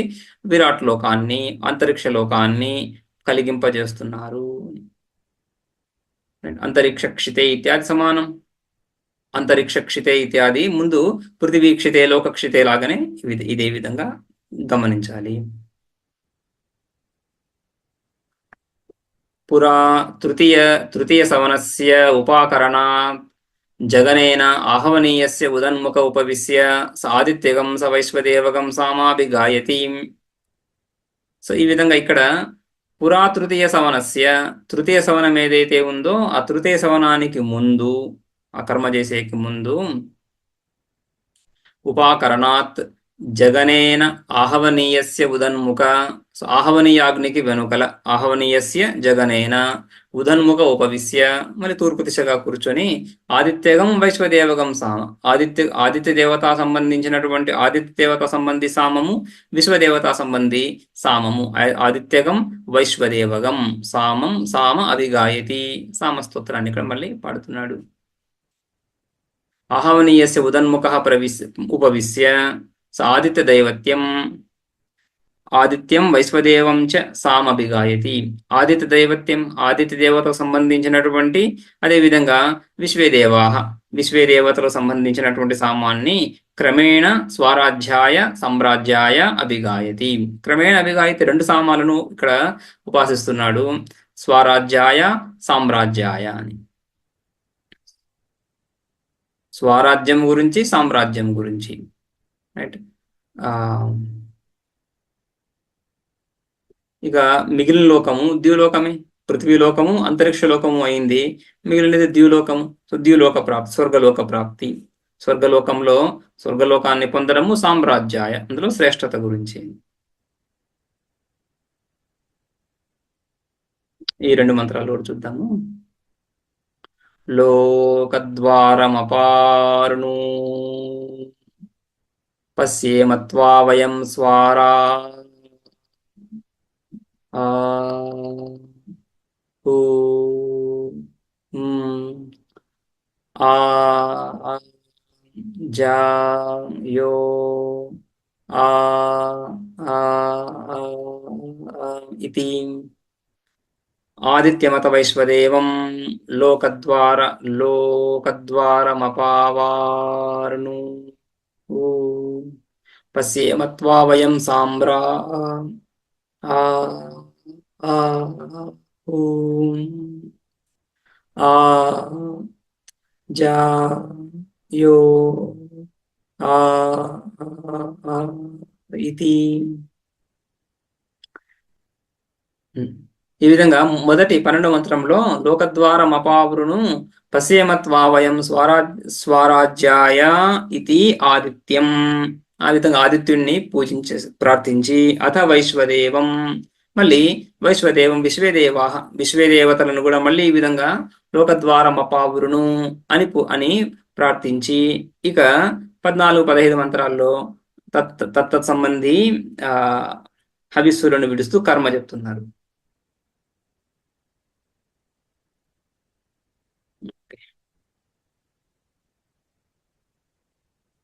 విరాట్ లోకాన్ని, అంతరిక్ష లోకాన్ని కలిగింపజేస్తున్నారు. అంతరిక్ష క్షితే ఇత్యాది సమానం. అంతరిక్ష క్షితే ఇత్యాది ముందు పృథివీ క్షితే లోకక్షితే లాగానే ఇదే విధంగా గమనించాలి. పురా తృతీయ సవనస్య ఉపాకరణాత్ జగనేన ఆహవనీయస్య ఉదన్ముఖ ఉపవిశ్య సాదిత్యగం స వైశ్వదేవగం సామాభిగాయతి. సో ఈ విధంగా ఇక్కడ పురా తృతీయ సవనం ఏదైతే ఉందో ఆ తృతీయ సవనానికి ముందు, ఆ కర్మ చేసేకి ముందు, ఉపాకరణాత్ జగనేన ఆహవనీయస్య ఉదన్ముఖ, ఆహవనీయాగ్నికి వెనుకల, ఆహవనీయస్య జగనేన ఉదన్ముఖ ఉపవిశ్య, మరి తూర్పు దిశగా కూర్చొని ఆదిత్యగం వైశ్వదేవగం సామ, ఆదిత్య దేవతా సంబంధించినటువంటి ఆదిత్య దేవతా సంబంధి సామము, విశ్వదేవతా సంబంధి సామము, ఆదిత్యగం వైశ్వదేవగం సామం సామ అభిగాయతి, సామస్తోత్రాన్ని ఇక్కడ మళ్ళీ పాడుతున్నాడు. ఆహవనీయస్య ఉదన్ముఖ ఉపవిశ్య స ఆదిత్యం వైశ్వదేవం చ సామభిగాయతి. ఆదిత్య దేవతకు సంబంధించినటువంటి, అదేవిధంగా విశ్వేదేవతలకు సంబంధించినటువంటి సామాన్ని క్రమేణ స్వరాజ్యాయ సామ్రాజ్యాయ అభిగాయతి. క్రమేణ అభిగాయతి, రెండు సామాలను ఇక్కడ ఉపాసిస్తున్నాడు. స్వరాజ్యాయ సామ్రాజ్యాయ అని. స్వరాజ్యం గురించి సామ్రాజ్యం గురించి, రైట్. ఇక మిగిలిన లోకము ద్యులోకమే. పృథ్వీలోకము అంతరిక్షలోకము అయింది, మిగిలినది ద్యులోకము. సో ద్యులోక ప్రాప్తి, స్వర్గలోక ప్రాప్తి. స్వర్గలోకంలో స్వర్గలోకాన్ని పొందడము సామ్రాజ్యాయ, అందులో శ్రేష్టత గురించి. ఈ రెండు మంత్రాలు కూడా చూద్దాము. లోకద్వారమపారుణు పశ్యేమత్వా వయం స్వారా జా యో ఇతి ఆదిత్యమత వైశ్వదేవం లోకద్వారమపావారును పశ్యేమత్వా వయం సామ్రా జా యో ఇది. ఈ విధంగా మొదటి 12వ మంత్రంలో లోకద్వారమపావృను పశ్యేమత్వా వయం స్వరాజ్యాయ ఇది ఆదిత్యం. ఆ విధంగా ఆదిత్యుణ్ణి పూజించి ప్రార్థించి అథ వైశ్వదేవం, మళ్ళీ వైశ్వదేవం విశ్వేదేవతలను కూడా మళ్ళీ ఈ విధంగా లోకద్వారమపావృను అని ప్రార్థించి, ఇక 14-15 మంత్రాల్లో తత్ సంబంధి హవిస్సులను విడుస్తూ కర్మ చెప్తున్నారు.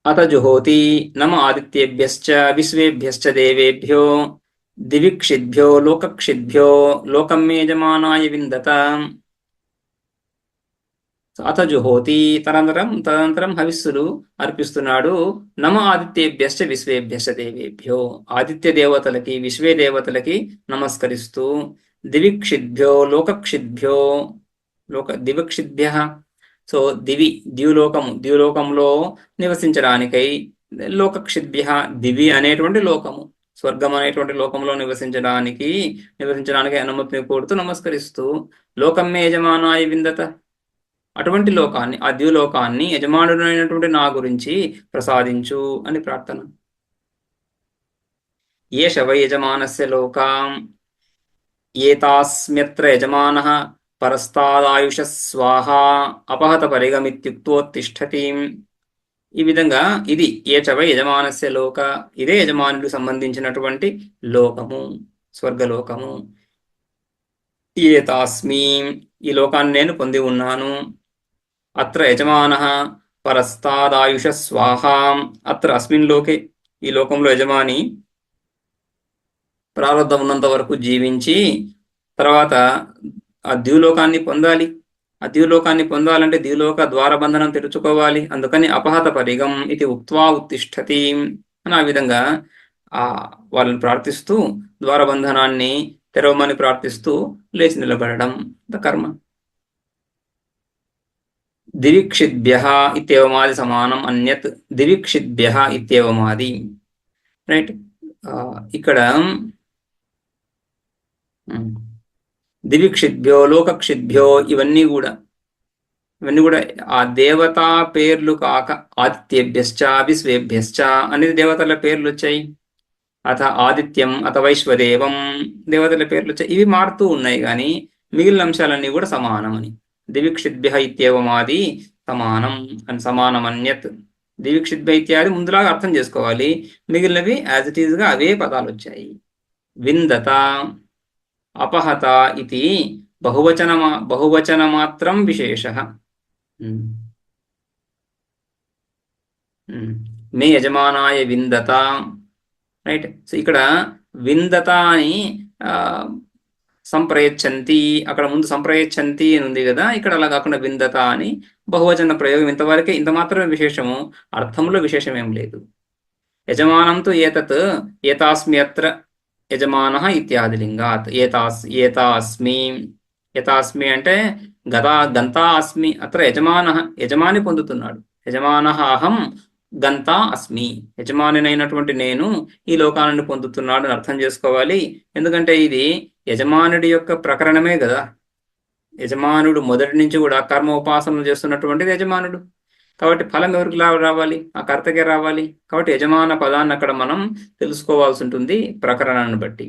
అత జుహోతి నమ ఆదిత్యేభ్యశ్చ విశ్వేభ్యశ్చ దేవేభ్యో దివిక్షిద్భ్యో లోకక్షిద్భ్యో లోకం మే యజమానాయ విందత. అత జుహోతి, తదనంతరం హవిస్సులు అర్పిస్తున్నాడు. నమ ఆదిత్యేభ్యశ్చ విశ్వేభ్యశ్చ దేవేభ్యో, ఆదిత్య దేవతలకి విశ్వే దేవతలకి నమస్కరిస్తూ, దివిక్షిద్భ్యో లోకక్షిద్భ్యో దివిక్షిద్భ్య, సో ద్యులోకంలో నివసించడానికై, లోకక్షిద్భ్య దివి అనేటువంటి లోకము, స్వర్గం అనేటువంటి లోకంలో నివసించడానికి అనుమతిని కోరుతూ నమస్కరిస్తూ, లోకం మే యజమానాయ విందత, అటువంటి లోకాన్ని, ఆ ద్యులోకాన్ని యజమానుడైనటువంటి నా గురించి ప్రసాదించు అని ప్రార్థన. ఏష వై యజమానస్య లోకాం ఏతాస్మ్యత్ర యజమానః పరస్తాదాయుష స్వాహ అపహత పరిగమిత్యుక్తోత్తిష్ఠతి. ఈ విధంగా ఇది ఏచవై యజమానస్య లోక, ఇదే యజమానుడు సంబంధించినటువంటి లోకము, స్వర్గలోకము. ఏతాస్మి, ఈ లోకాన్ని నేను పొంది ఉన్నాను. అత్ర యజమానః పరస్తాదాయుష స్వాహ, అత్ర అస్మిన్ లోకే, ఈ లోకంలో యజమాని ప్రారంధం ఉన్నంత వరకు జీవించి తర్వాత ఆ ద్యులోకాన్ని పొందాలి. ఆ ద్యులోకాన్ని పొందాలంటే ద్యులోక ద్వారబంధనం తెరుచుకోవాలి. అందుకని అపహత పరిగం ఇది ఉక్త్వా ఉత్తిష్ఠతి అని ఆ విధంగా వాళ్ళని ప్రార్థిస్తూ ద్వారబంధనాన్ని తెరవమని ప్రార్థిస్తూ లేచి నిలబడడం కర్మ. దివిక్షిద్భ్య ఇత్యేవమాది సమానం అన్యత్ దివిక్షిద్భ్య ఇత్యేవమాది, రైట్. ఇక్కడ దివిక్షిద్భ్యో లోకక్షిద్భ్యో ఇవన్నీ కూడా ఆ దేవతా పేర్లు కాక ఆదిత్యేభ్యశ్చ విశ్వేభ్యశ్చ అనేది దేవతల పేర్లు వచ్చాయి. అథ ఆదిత్యం అథ వైశ్వదేవం దేవతల పేర్లు వచ్చాయి. ఇవి మారుతూ ఉన్నాయి, కానీ మిగిలిన అంశాలన్నీ కూడా సమానమని. దివిక్షిద్భ్య ఇత్యేవమాది సమానం అని, సమానం అన్యత్. దివిక్షిద్భ్య ఇత్యాది ముందులాగా అర్థం చేసుకోవాలి, మిగిలినవి యాజ్ ఇట్ ఈజ్ గా అవే పదాలు వచ్చాయి. విందత అపహత ఇది బహువచన మాత్రం విశేష. మే యజమానాయ విందత, రైట్. సో ఇక్కడ విందత అని సంప్రయచ్చంతి, అక్కడ ముందు సంప్రయచ్చంతి అని ఉంది కదా, ఇక్కడ అలా కాకుండా విందత అని బహువచన ప్రయోగం. ఇంతవరకే, ఇంత మాత్రమే విశేషము, అర్థంలో విశేషం ఏం లేదు. యజమానంతో ఏతాస్మి అత్ర యజమానః ఇత్యాది లింగాత్ ఏతాస్మి యథాస్మి అంటే గంతా అస్మి, అత్ర యజమాన, యజమాని పొందుతున్నాడు. యజమాన అహం గంతా అస్మి, యజమానినైనటువంటి నేను ఈ లోకాలను పొందుతున్నాడు అని అర్థం చేసుకోవాలి. ఎందుకంటే ఇది యజమానుడి యొక్క ప్రకరణమే కదా. యజమానుడు మొదటి నుంచి కూడా కర్మ ఉపాసనలు చేస్తున్నటువంటిది యజమానుడు. కాబట్టి ఫలం ఎవరికి రావాలి? ఆ కర్తకే రావాలి. కాబట్టి యజమాన పదాన్ని అక్కడ మనం తెలుసుకోవాల్సి ఉంటుంది ప్రకరణాన్ని బట్టి.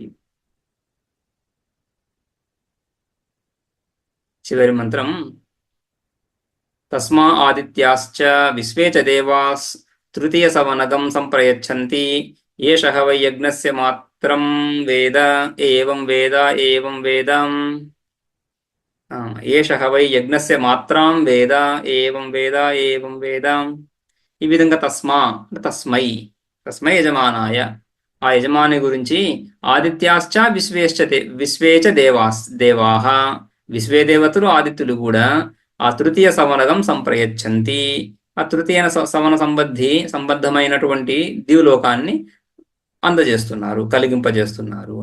చివరి మంత్రం తస్మా ఆదిత్యాశ్చ విశ్వే చ దేవాస్ తృతీయ సవనగం సంప్రయచ్చంతి ఏషః వై యజ్ఞస్య మాత్రం వేద ఏవం వేద ఏవం వేద ఏషః వై యజ్ఞస్య మాత్రం వేద ఏవం వేద ఏవం వేద. ఈ విధంగా తస్మై తస్మై యజమానాయ, ఆ యజమాని గురించి ఆదిత్యాశ్చ విశ్వేచ దేవాహ, విశ్వే దేవతలు ఆదిత్యులు కూడా ఆ తృతీయ సవనగం సంప్రయచ్చంతి, ఆ తృతీయ సవన సంబద్ధమైనటువంటి దివ్లోకాన్ని అందజేస్తున్నారు, కలిగింపజేస్తున్నారు.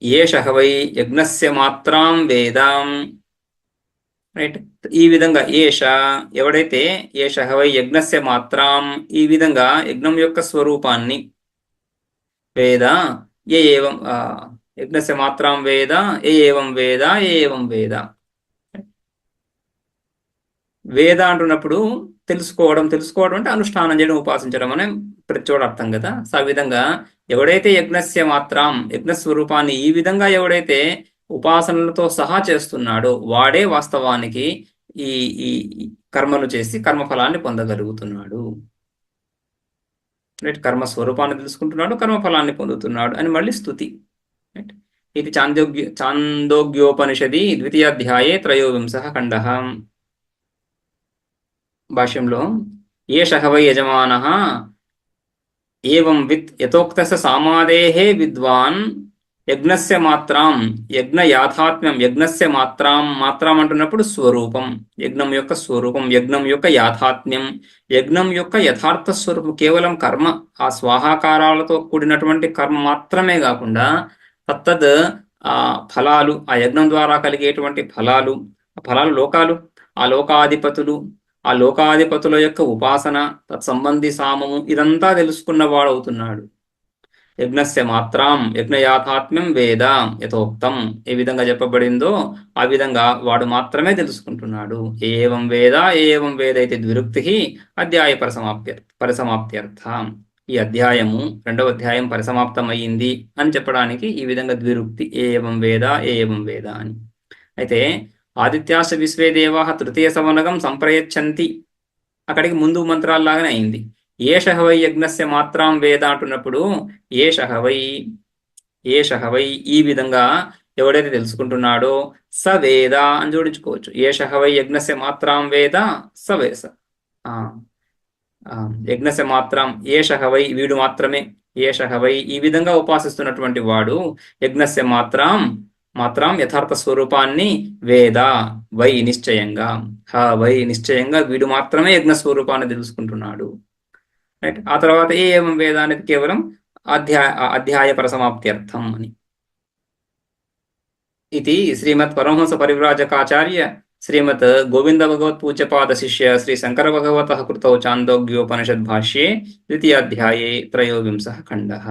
ఏషః వై యజ్ఞస్య మాత్రం వేదాం, రైట్. ఈ విధంగా ఎవడైతే ఏషః వై యజ్ఞస్య మాత్రం, ఈ విధంగా యజ్ఞం యొక్క స్వరూపాన్ని వేద ఏవం యజ్ఞస్య మాత్రం వేద ఏవం వేద ఏవం వేద. వేద అంటున్నప్పుడు తెలుసుకోవడం అంటే అనుష్ఠానం చేయడం, ఉపాసించడం అనే ప్రతి చోట అర్థం కదా. సో ఆ విధంగా ఎవడైతే యజ్ఞస్య మాత్రం, యజ్ఞ స్వరూపాన్ని ఈ విధంగా ఎవడైతే ఉపాసనలతో సహా చేస్తున్నాడో వాడే వాస్తవానికి ఈ ఈ కర్మలు చేసి కర్మఫలాన్ని పొందగలుగుతున్నాడు. రైట్. కర్మ స్వరూపాన్ని తెలుసుకుంటున్నాడు, కర్మఫలాన్ని పొందుతున్నాడు అని మళ్ళీ స్తుతి. రైట్. ఇది చాందోగ్యోపనిషది 2వ అధ్యాయే 13వ ఖండః. భాష్యంలో ఏషః వై యజమానః ఏవం విత్ యథోక్తస్య సామాదేః విద్వాన్ యజ్ఞస్య మాత్రం, యజ్ఞ యాథాత్మ్యం, యజ్ఞస్య మాత్రం అంటున్నప్పుడు స్వరూపం, యజ్ఞం యొక్క స్వరూపం, యజ్ఞం యొక్క యాథాత్మ్యం, యజ్ఞం యొక్క యథార్థ స్వరూపం కేవలం కర్మ, ఆ స్వాహాకారాలతో కూడినటువంటి కర్మ మాత్రమే కాకుండా తత్తద్ ఆ ఫలాలు, ఆ యజ్ఞం ద్వారా కలిగేటువంటి ఫలాలు, లోకాలు, ఆ లోకాధిపతులు, ఆ లోకాధిపతుల యొక్క ఉపాసన, తత్సంబంధి సామము, ఇదంతా తెలుసుకున్నవాడు అవుతున్నాడు. యజ్ఞస్య మాత్రం, యజ్ఞయాథాత్మ్యం వేద యథోక్తం, ఏ విధంగా చెప్పబడిందో ఆ విధంగా వాడు మాత్రమే తెలుసుకుంటున్నాడు. ఏవం వేద ఏవం వేద ఇది ద్విరుక్తి అధ్యాయ పరిసమాప్త్యర్థ. ఈ అధ్యాయము 2వ అధ్యాయం పరిసమాప్తం అయ్యింది అని చెప్పడానికి ఈ విధంగా ద్విరుక్తి, ఏవం వేద ఏవం వేద అని. అయితే ఆదిత్యాశ విశ్వే దేవాః తృతీయ సవనగం సంప్రయచ్చంతి, అక్కడికి ముందు మంత్రాల్లాగానే అయింది. ఏషః వై యజ్ఞస్య మాత్రం వేద అంటున్నప్పుడు ఏషః వై ఈ విధంగా ఎవడైతే తెలుసుకుంటున్నాడో స వేద అని జోడించుకోవచ్చు. ఏషః వై యజ్ఞస్య మాత్రం వేద స వేస, యజ్ఞస్య మాత్రం ఏషః వై వీడు మాత్రమే, ఏషః వై ఈ విధంగా ఉపాసిస్తున్నటువంటి వాడు యజ్ఞస్య మాత్రం యథార్థ స్వరూపాన్ని వేద వై నిశ్చయంగా, వై నిశ్చయంగా వీడు మాత్రమే యజ్ఞ స్వరూపాన్ని తెలుసుకుంటున్నాడు. రైట్. ఆ తర్వాత ఏవం వేద అనేది కేవలం అధ్యాయ పరిసమాప్త్యర్థం అని. ఇది శ్రీమత్ పరమహంస పరివ్రాజకాచార్య శ్రీమత్ గోవింద భగవత్ పూజ్యపాద శిష్య శ్రీ శంకర భగవతః కృతౌ చాందోగ్యోపనిషద్ భాష్యే 2వ అధ్యాయే 13వ ఖండః.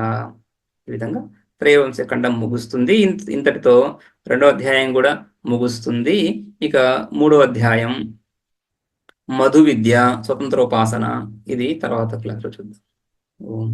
ఈ విధంగా 13వ ఖండం ముగుస్తుంది. ఇంతటితో 2వ అధ్యాయం కూడా ముగుస్తుంది. ఇక 3వ అధ్యాయం మధు విద్య, స్వతంత్రోపాసన, ఇది తర్వాత క్లాస్లో చూద్దాం. ఓం